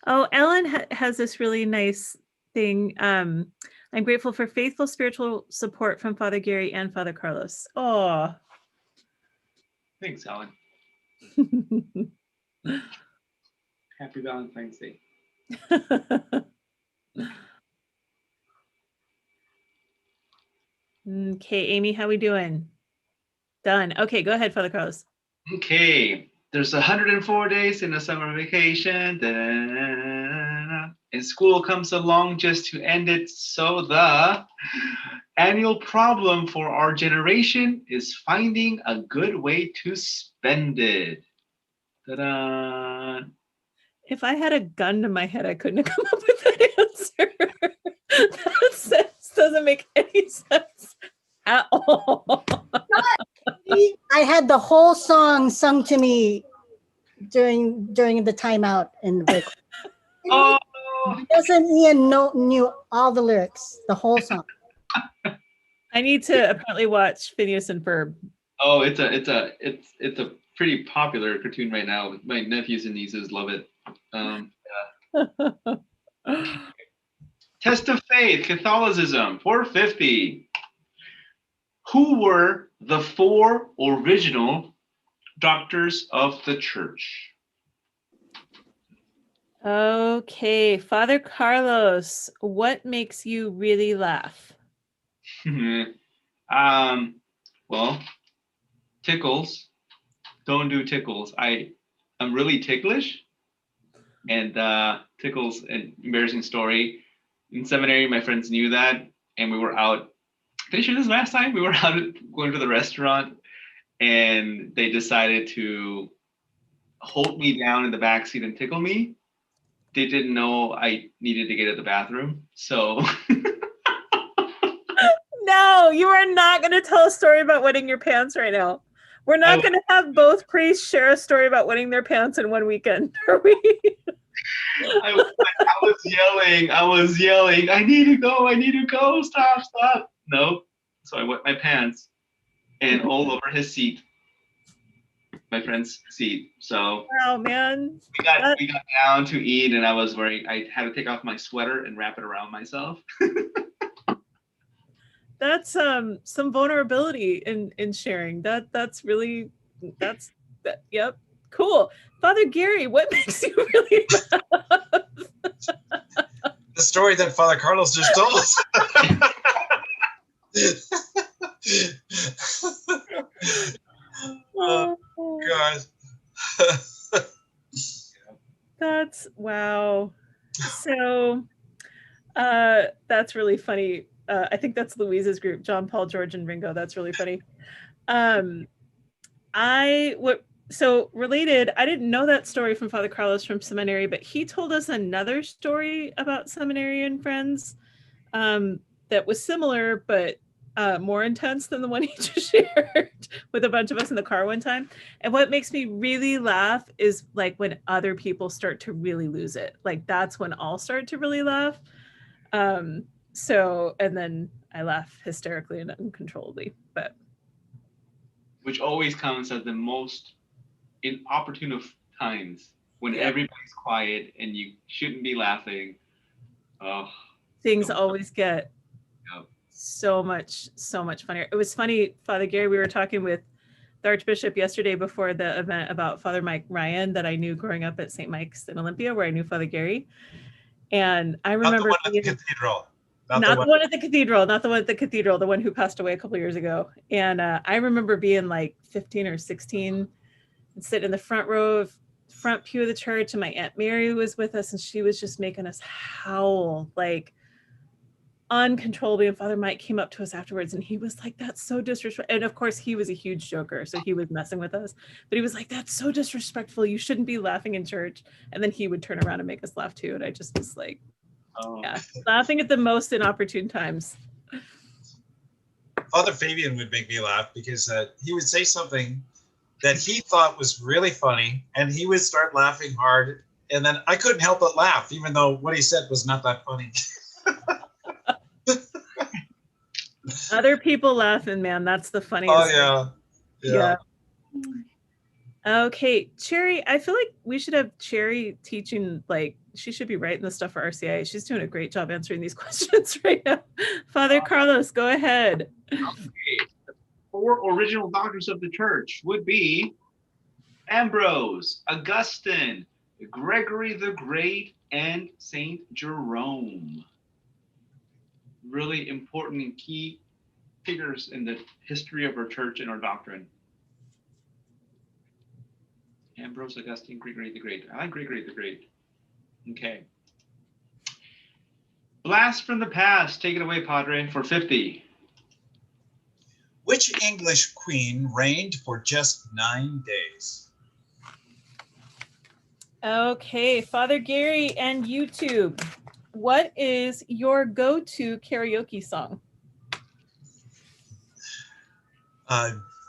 Speaker 2: Ellen has this really nice thing. I'm grateful for faithful spiritual support from Father Gary and Father Carlos. Oh,
Speaker 1: Thanks, Alan. Happy Valentine's Day.
Speaker 2: Okay, Amy, how we doing? Done. Okay, go ahead, Father Carlos.
Speaker 1: Okay, there's 104 days in a summer vacation. Da-na-na-na. And school comes along just to end it. So the annual problem for our generation is finding a good way to spend it. Ta-da.
Speaker 2: If I had a gun to my head, I couldn't have come up with that answer. That sense doesn't make any sense at all.
Speaker 8: I had the whole song sung to me during the timeout in the break.
Speaker 1: Oh,
Speaker 8: Doesn't Ian knew all the lyrics, the whole song.
Speaker 2: I need to apparently watch Phineas and Ferb.
Speaker 1: oh, it's a pretty popular cartoon right now. My nephews and nieces love it. Test of Faith, Catholicism, 450. Who were the 4 original doctors of the church?
Speaker 2: Okay, Father Carlos, what makes you really laugh?
Speaker 1: Well, tickles. Don't do tickles. I'm really ticklish. And tickles, an embarrassing story. In seminary, my friends knew that, and we were out. Did I share this last time? We were out going to the restaurant, and they decided to hold me down in the back seat and tickle me. They didn't know I needed to get to the bathroom, so.
Speaker 2: No, you are not going to tell a story about wetting your pants right now. We're not going to have both priests share a story about wetting their pants in one weekend, are we?
Speaker 1: I was yelling, I need to go, stop. No. So I wet my pants and all over his seat, my friend's seat. So
Speaker 2: Wow, man.
Speaker 1: we got down to eat, and I had to take off my sweater and wrap it around myself.
Speaker 2: That's some vulnerability in sharing. That's really yep. Cool. Father Gary, what makes you really laugh?
Speaker 5: The story that Father Carlos just told us. Oh, God.
Speaker 2: That's wow. So that's really funny. I think that's Louise's group, John, Paul, George, and Ringo. That's really funny. So related, I didn't know that story from Father Carlos from seminary, but he told us another story about seminarian friends that was similar, but more intense than the one he just shared with a bunch of us in the car one time. And what makes me really laugh is like when other people start to really lose it. Like that's when I'll start to really laugh. And then I laugh hysterically and uncontrollably, but.
Speaker 1: Which always comes at the most inopportune of times when everybody's quiet and you shouldn't be laughing. Oh,
Speaker 2: things always get so much funnier. It was funny, Father Gary, we were talking with the Archbishop yesterday before the event about Father Mike Ryan that I knew growing up at St. Mike's in Olympia, where I knew Father Gary. And I remember
Speaker 5: not the one at the cathedral.
Speaker 2: Not the one at the cathedral, the one who passed away a couple years ago. And I remember being like 15 or 16 and sitting in the front pew of the church, and my Aunt Mary was with us, and she was just making us howl like uncontrollably. And Father Mike came up to us afterwards and he was like, that's so disrespectful. And of course he was a huge joker, so he was messing with us, but he was like, that's so disrespectful, you shouldn't be laughing in church. And then he would turn around and make us laugh too, and I just was like, yeah, laughing at the most inopportune times.
Speaker 5: Father Fabian would make me laugh because he would say something that he thought was really funny, and he would start laughing hard, and then I couldn't help but laugh, even though what he said was not that funny.
Speaker 2: Other people laughing, man, that's the funniest.
Speaker 5: Oh yeah.
Speaker 2: Okay, Cherry, I feel like we should have Cherry teaching, like she should be writing the stuff for RCIA. She's doing a great job answering these questions right now. Father Carlos, go ahead.
Speaker 1: Okay. 4 original doctors of the church would be Ambrose, Augustine, Gregory the Great, and Saint Jerome. Really important and key figures in the history of our church and our doctrine. Ambrose, Augustine, Gregory the Great. I like Gregory the Great. Okay. Blast from the past. Take it away, Padre, for 50.
Speaker 5: Which English queen reigned for just 9 days?
Speaker 2: Okay, Father Gary and YouTube, what is your go-to karaoke song?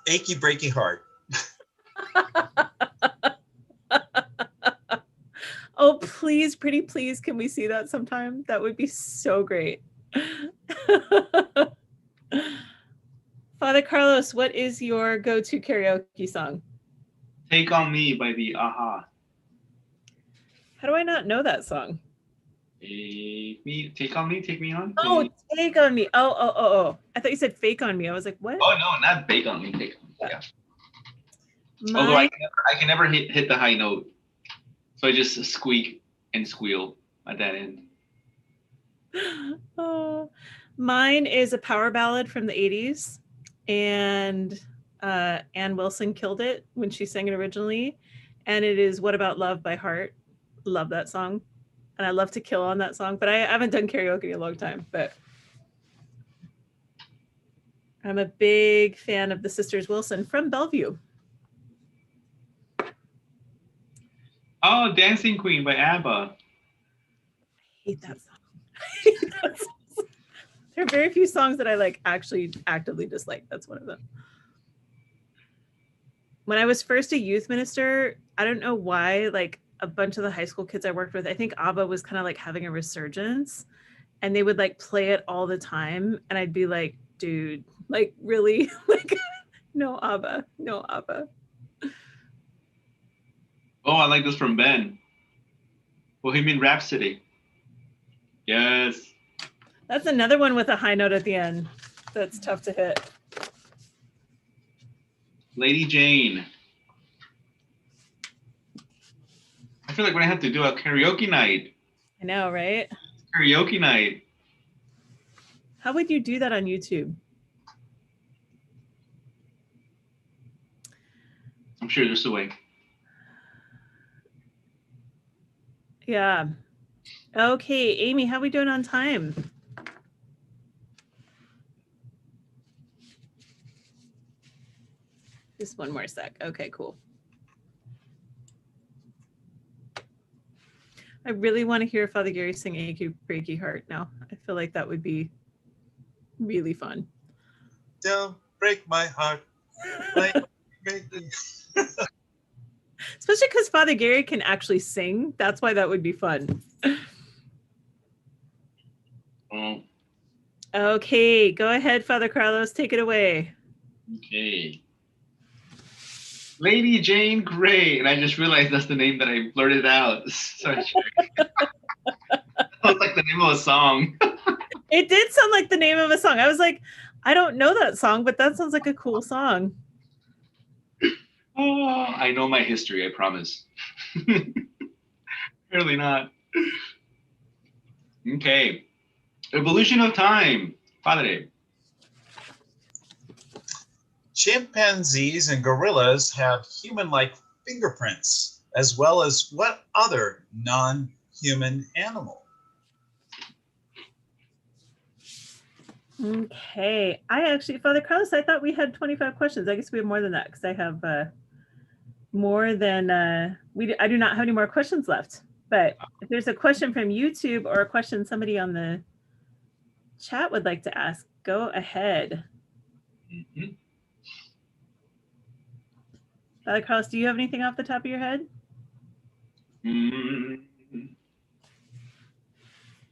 Speaker 5: Achy Breaky Heart.
Speaker 2: Oh, please, pretty please, can we see that sometime? That would be so great. Father Carlos, what is your go-to karaoke song?
Speaker 1: Take on Me by the Aha.
Speaker 2: How do I not know that song?
Speaker 1: Take on Me, take me on.
Speaker 2: Oh, Take on Me. Oh. I thought you said Fake on Me. I was like, what?
Speaker 1: Oh no, not Bake on Me, Take on Me. Yeah. Although I can never hit the high note. So I just squeak and squeal at that end.
Speaker 2: Oh, mine is a power ballad from the 80s. And Ann Wilson killed it when she sang it originally. And it is What About Love by Heart. Love that song. And I love to kill on that song. But I haven't done karaoke in a long time. But I'm a big fan of the Sisters Wilson from Bellevue.
Speaker 1: Oh, Dancing Queen by ABBA.
Speaker 2: I hate that song. There are very few songs that I like actually actively dislike. That's one of them. When I was first a youth minister, I don't know why, like a bunch of the high school kids I worked with, I think ABBA was kind of like having a resurgence, and they would like play it all the time, and I'd be like, dude, like really, like no ABBA, no ABBA.
Speaker 1: Oh, I like this from Ben. Bohemian Rhapsody. Yes.
Speaker 2: That's another one with a high note at the end. That's tough to hit.
Speaker 1: Lady Jane. I feel like when I have to do a karaoke night.
Speaker 2: I know, right?
Speaker 1: Karaoke night.
Speaker 2: How would you do that on YouTube?
Speaker 1: I'm sure there's a way.
Speaker 2: Yeah. Okay, Amy, how we doing on time? Just one more sec. Okay, cool. I really want to hear Father Gary sing Achy Breaky Heart now. I feel like that would be really fun.
Speaker 5: Don't break my heart.
Speaker 2: Especially because Father Gary can actually sing. That's why that would be fun. Okay, go ahead, Father Carlos. Take it away.
Speaker 1: Okay. Lady Jane Grey, and I just realized that's the name that I blurted out. Sorry. Sounds like the name of a song.
Speaker 2: It did sound like the name of a song. I was like, I don't know that song, but that sounds like a cool song.
Speaker 1: Oh, I know my history, I promise. Apparently not. Okay. Evolution of time. Padre.
Speaker 5: Chimpanzees and gorillas have human-like fingerprints, as well as what other non-human animal?
Speaker 2: Okay. I actually, Father Carlos, I thought we had 25 questions. I guess we have more than that because I have more than, I do not have any more questions left. But if there's a question from YouTube or a question somebody on the chat would like to ask, go ahead.
Speaker 1: Mm-hmm.
Speaker 2: Father Carlos, do you have anything off the top of your head?
Speaker 1: Mm-hmm.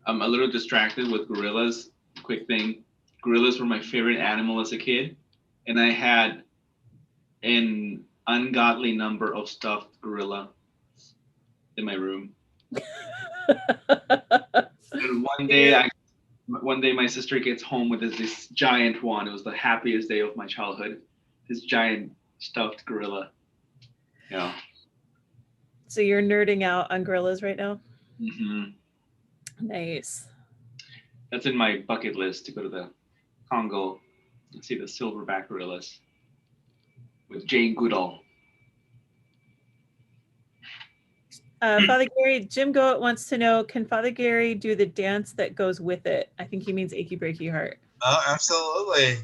Speaker 1: I'm a little distracted with gorillas. Quick thing. Gorillas were my favorite animal as a kid. And I had an ungodly number of stuffed gorilla in my room. And one day my sister gets home with this giant one. It was the happiest day of my childhood. This giant stuffed gorilla. Yeah.
Speaker 2: So you're nerding out on gorillas right now?
Speaker 1: Mm-hmm.
Speaker 2: Nice.
Speaker 1: That's in my bucket list to go to the Congo and see the silverback gorillas with Jane Goodall.
Speaker 2: Father Gary, Jim Goat wants to know, can Father Gary do the dance that goes with it? I think he means Achy Breaky Heart.
Speaker 5: Oh, absolutely.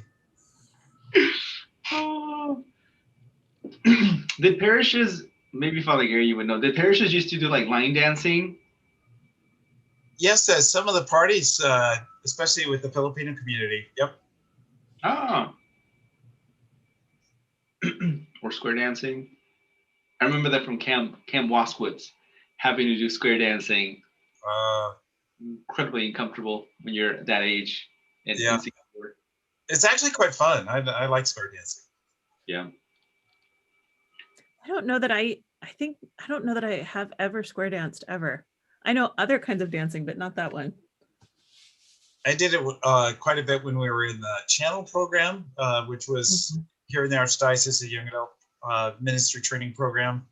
Speaker 1: Oh. Did parishes, maybe Father Gary you would know, did parishes used to do like line dancing?
Speaker 5: Yes, at some of the parties, especially with the Filipino community. Yep.
Speaker 1: Ah. Or square dancing. I remember that from Camp Waskowitz, having to do square dancing. Incredibly uncomfortable when you're that age and
Speaker 5: Yeah.
Speaker 1: insecure.
Speaker 5: It's actually quite fun. I like square dancing.
Speaker 1: Yeah.
Speaker 2: I don't know that I don't know that I have ever square danced ever. I know other kinds of dancing, but not that one.
Speaker 5: I did it quite a bit when we were in the channel program, which was here in the Archdiocese, a young adult ministry training program.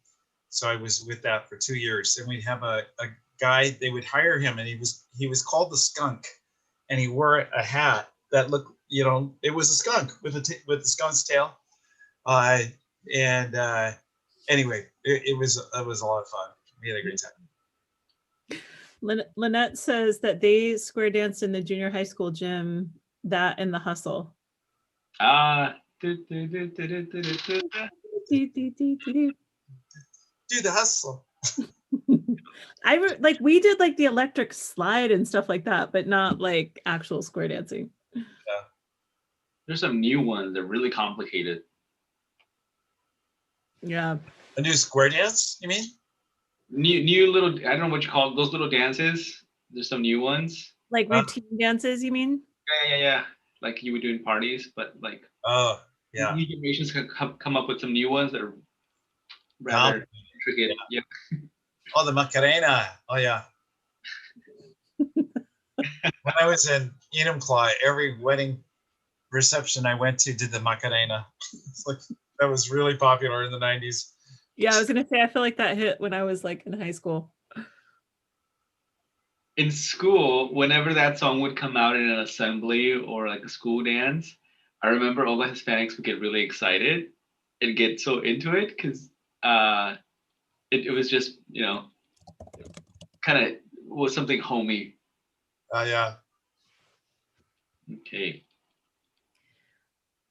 Speaker 5: So I was with that for 2 years, and we'd have a guy. They would hire him, and he was called the Skunk, and he wore a hat that looked, it was a skunk with the skunk's tail. Anyway, it was a lot of fun. We had a great time.
Speaker 2: Lynette says that they square danced in the junior high school gym, that and the hustle.
Speaker 5: Do the hustle.
Speaker 2: We did like the electric slide and stuff like that, but not like actual square dancing.
Speaker 5: Yeah.
Speaker 1: There's some new ones that are really complicated.
Speaker 2: Yeah.
Speaker 5: A new square dance, you mean?
Speaker 1: New little. I don't know what you call those little dances. There's some new ones.
Speaker 2: Like routine dances, you mean?
Speaker 1: Yeah. Like you would do in parties, but like
Speaker 5: Oh, yeah.
Speaker 1: new generations can come up with some new ones that are rather intricate. Yeah.
Speaker 5: Oh, the Macarena. Oh, yeah. When I was in Enumclaw, every wedding reception I went to did the Macarena. It's like that was really popular in the 90s.
Speaker 2: Yeah, I was gonna say I feel like that hit when I was like in high school.
Speaker 1: In school, whenever that song would come out in an assembly or like a school dance, I remember all the Hispanics would get really excited and get so into it because it was just, kind of was something homey.
Speaker 5: Yeah.
Speaker 1: Okay.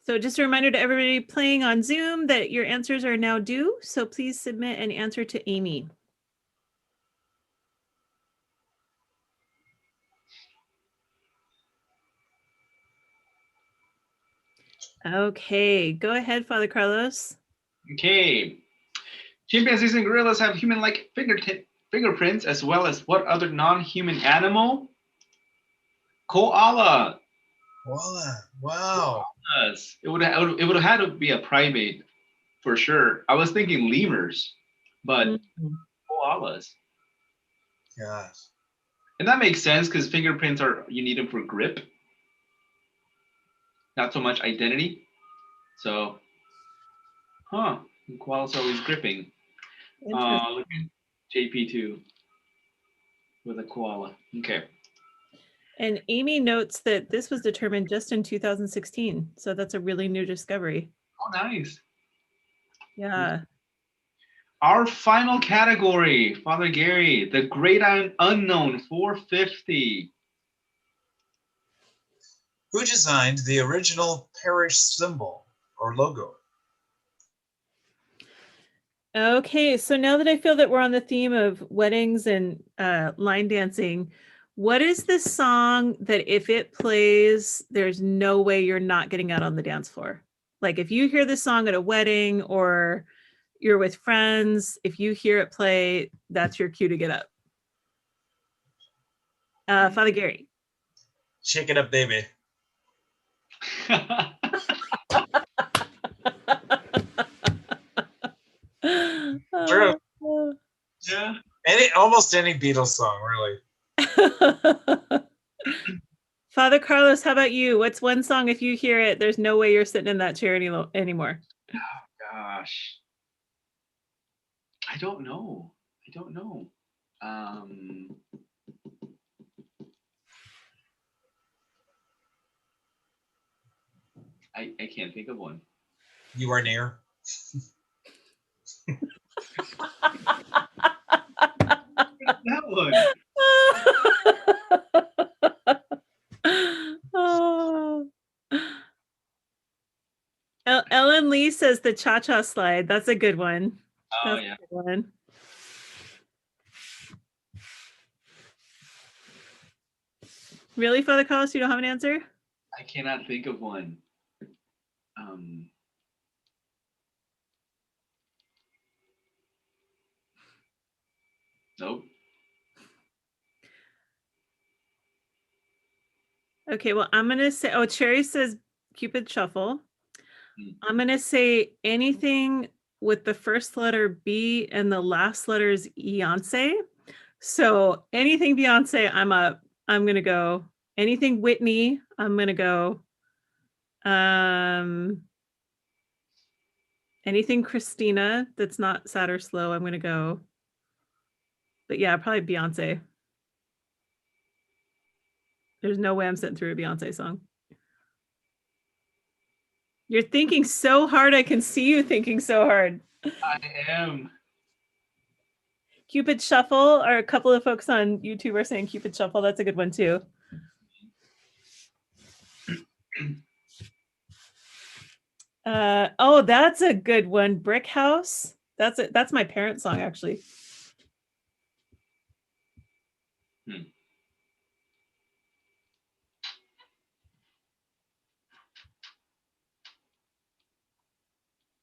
Speaker 2: So just a reminder to everybody playing on Zoom that your answers are now due. So please submit an answer to Amy. Okay, go ahead, Father Carlos.
Speaker 1: Okay. Chimpanzees and gorillas have human-like fingerprints as well as what other non-human animal? Koala.
Speaker 5: Koala. Wow.
Speaker 1: Yes. It would have had to be a primate for sure. I was thinking lemurs, but koalas.
Speaker 5: Gosh.
Speaker 1: And that makes sense because fingerprints you need them for grip, not so much identity. So, koalas are always gripping. Look at JP2 with a koala. Okay.
Speaker 2: And Amy notes that this was determined just in 2016. So that's a really new discovery.
Speaker 1: Oh, nice.
Speaker 2: Yeah.
Speaker 1: Our final category, Father Gary, the great unknown 450.
Speaker 5: Who designed the original parish symbol or logo?
Speaker 2: Okay, so now that I feel that we're on the theme of weddings and line dancing, what is this song that if it plays, there's no way you're not getting out on the dance floor? Like if you hear this song at a wedding or you're with friends, if you hear it play, that's your cue to get up. Father Gary.
Speaker 5: Shake It Up, Baby. True.
Speaker 1: Yeah.
Speaker 5: Almost any Beatles song, really.
Speaker 2: Father Carlos, how about you? What's one song if you hear it, there's no way you're sitting in that chair anymore?
Speaker 1: Oh gosh. I don't know. I can't think of one.
Speaker 5: You Are Near.
Speaker 1: That one.
Speaker 2: Oh. Ellen Lee says the cha-cha slide. That's a good one.
Speaker 1: Oh,
Speaker 2: That's
Speaker 1: yeah.
Speaker 2: a good one. Really, Father Carlos, you don't have an answer?
Speaker 1: I cannot think of one. Nope.
Speaker 2: Okay, well, I'm going to say, Cherry says Cupid Shuffle. I'm going to say anything with the first letter B and the last letter is Beyonce. So anything Beyonce, I'm up. I'm going to go. Anything Whitney, I'm going to go. Anything Christina that's not sad or slow, I'm going to go. But yeah, probably Beyonce. There's no way I'm sitting through a Beyonce song. You're thinking so hard. I can see you thinking so hard.
Speaker 1: I am.
Speaker 2: Cupid Shuffle, or a couple of folks on YouTube are saying Cupid Shuffle. That's a good one too. Oh, that's a good one. Brick House. That's my parents' song, actually.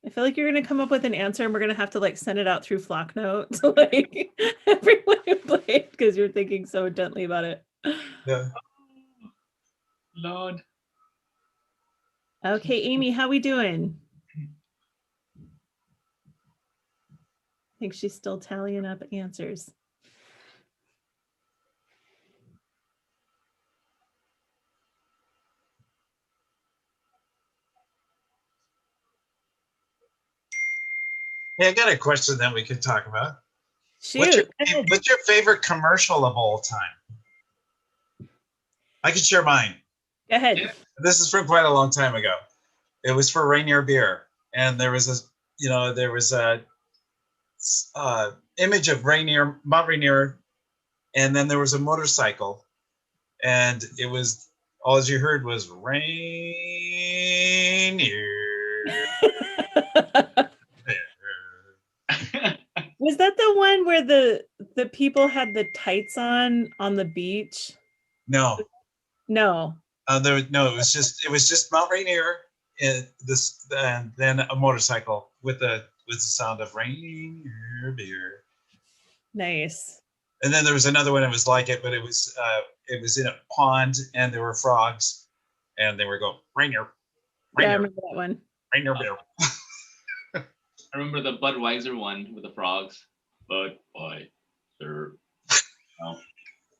Speaker 2: I feel like you're gonna come up with an answer and we're gonna have to like send it out through Flocknote to like everyone who played because you're thinking so intently about it.
Speaker 5: Yeah.
Speaker 1: Lord.
Speaker 2: Okay, Amy, how we doing? I think she's still tallying up answers.
Speaker 5: Hey, I got a question that we could talk about.
Speaker 2: Shoot.
Speaker 5: What's your favorite commercial of all time? I can share mine.
Speaker 2: Go ahead.
Speaker 5: This is from quite a long time ago. It was for Rainier beer, and there was a image of Rainier, Mount Rainier, and then there was a motorcycle, and it was all you heard was Rainier.
Speaker 2: Was that the one where the people had the tights on the beach?
Speaker 5: No.
Speaker 2: No.
Speaker 5: It was just Mount Rainier, and then a motorcycle with the sound of Rainier beer.
Speaker 2: Nice.
Speaker 5: And then there was another one that was like it, but it was in a pond, and there were frogs, and they were going Rainier,
Speaker 2: Yeah, I
Speaker 5: Rainier,
Speaker 2: remember that one.
Speaker 5: Rainier beer.
Speaker 1: I remember the Budweiser one with the frogs. Budweiser. Oh.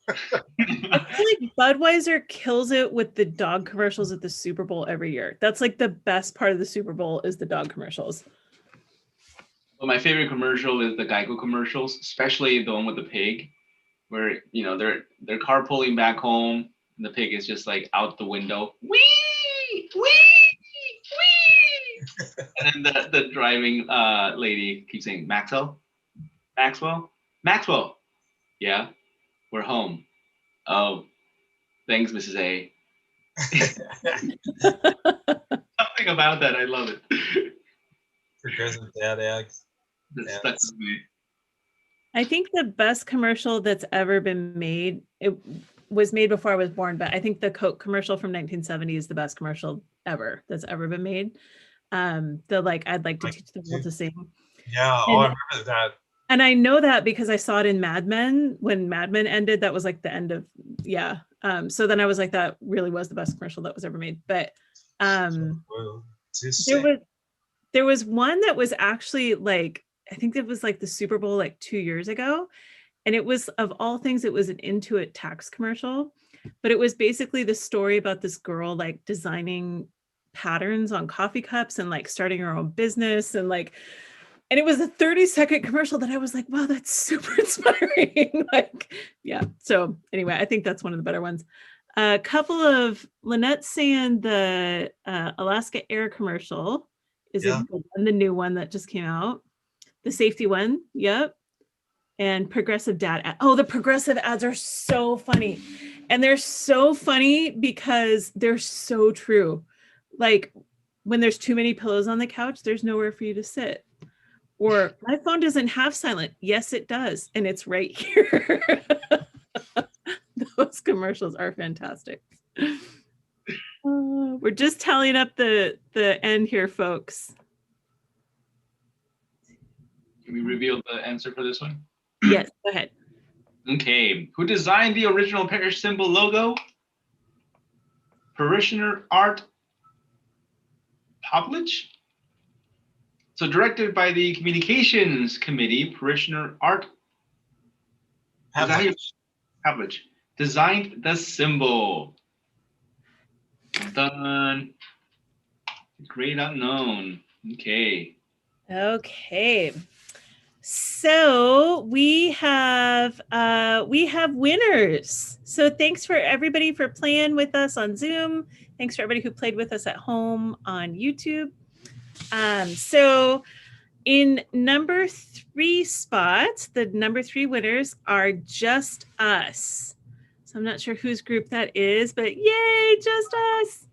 Speaker 2: I feel like Budweiser kills it with the dog commercials at the Super Bowl every year. That's like the best part of the Super Bowl is the dog commercials.
Speaker 1: Well, my favorite commercial is the Geico commercials, especially the one with the pig, where they're carpooling back home, and the pig is just like out the window. Wee! Wee! Wee! And then the driving lady keeps saying, Maxwell? Yeah, we're home. Oh, thanks, Mrs. A. Something about that, I love it.
Speaker 5: Progressive dad eggs.
Speaker 1: That stuck with me.
Speaker 2: I think the best commercial that's ever been made, it was made before I was born, but I think the Coke commercial from 1970 is the best commercial ever that's ever been made. The like, I'd like to teach the world to sing.
Speaker 5: Yeah, I remember that.
Speaker 2: And I know that because I saw it in Mad Men. When Mad Men ended, that was like the end of, yeah. So then I was like, that really was the best commercial that was ever made. But there was one that was actually like, I think it was like the Super Bowl like 2 years ago. And it was, of all things, it was an Intuit tax commercial. But it was basically the story about this girl like designing patterns on coffee cups and like starting her own business and like, and it was a 30-second commercial that I was like, wow, that's super inspiring. Like, yeah. So anyway, I think that's one of the better ones. A couple of Lynette saying the Alaska Air commercial is a good one, the new one that just came out. The safety one. Yep. And Progressive Dad. Oh, the Progressive ads are so funny. And they're so funny because they're so true. Like when there's too many pillows on the couch, there's nowhere for you to sit. Or my phone doesn't have silent. Yes, it does. And it's right here. Those commercials are fantastic. We're just tallying up the end here, folks.
Speaker 1: Can we reveal the answer for this one?
Speaker 2: Yes, go ahead.
Speaker 1: Okay. Who designed the original parish symbol logo? Parishioner Art Pavlich? So directed by the Communications Committee, Parishioner Art Pavlich designed the symbol. Done. Great unknown. Okay.
Speaker 2: Okay. So we have winners. So thanks for everybody for playing with us on Zoom. Thanks for everybody who played with us at home on YouTube. So in number 3 spot, the number 3 winners are Just Us. So I'm not sure whose group that is, but yay, Just Us.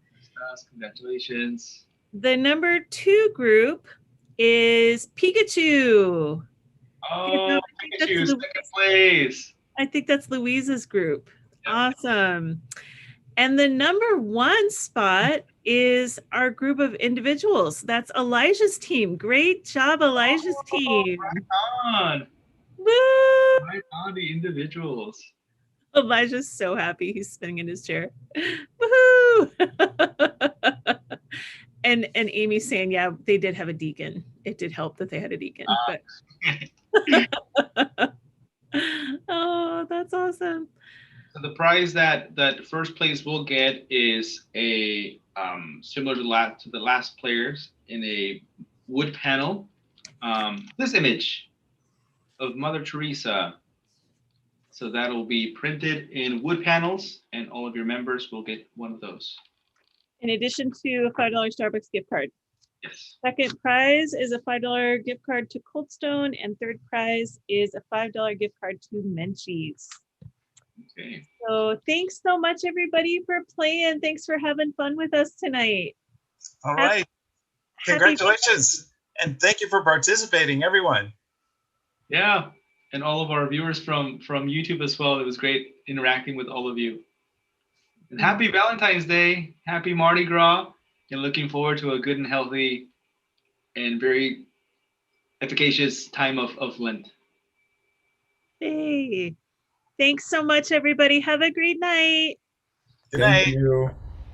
Speaker 1: Congratulations.
Speaker 2: The number 2 group is Pikachu.
Speaker 1: Oh, Pikachu, second place.
Speaker 2: I think that's Louisa's group. Yep. Awesome. And the number 1 spot is our group of individuals. That's Elijah's team. Great job, Elijah's team.
Speaker 1: On.
Speaker 2: Woo!
Speaker 1: Right on the individuals.
Speaker 2: Elijah's so happy. He's spinning in his chair. Woohoo! and Amy's saying, yeah, they did have a deacon. It did help that they had a deacon. But oh, that's awesome.
Speaker 1: So the prize that first place will get is a similar to the last players in a wood panel. This image of Mother Teresa. So that'll be printed in wood panels, and all of your members will get one of those.
Speaker 2: In addition to a $5 Starbucks gift card.
Speaker 1: Yes.
Speaker 2: Second prize is a $5 gift card to Cold Stone, and third prize is a $5 gift card to Menchie's.
Speaker 1: Okay.
Speaker 2: So thanks so much, everybody, for playing. Thanks for having fun with us tonight.
Speaker 5: All right. Congratulations. And thank you for participating, everyone.
Speaker 1: Yeah. And all of our viewers from YouTube as well. It was great interacting with all of you. And happy Valentine's Day. Happy Mardi Gras. And looking forward to a good and healthy and very efficacious time of Lent.
Speaker 2: Hey, thanks so much, everybody. Have a great night.
Speaker 5: Good night.
Speaker 10: Thank you.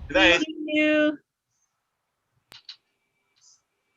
Speaker 5: Good night.
Speaker 2: Thank you.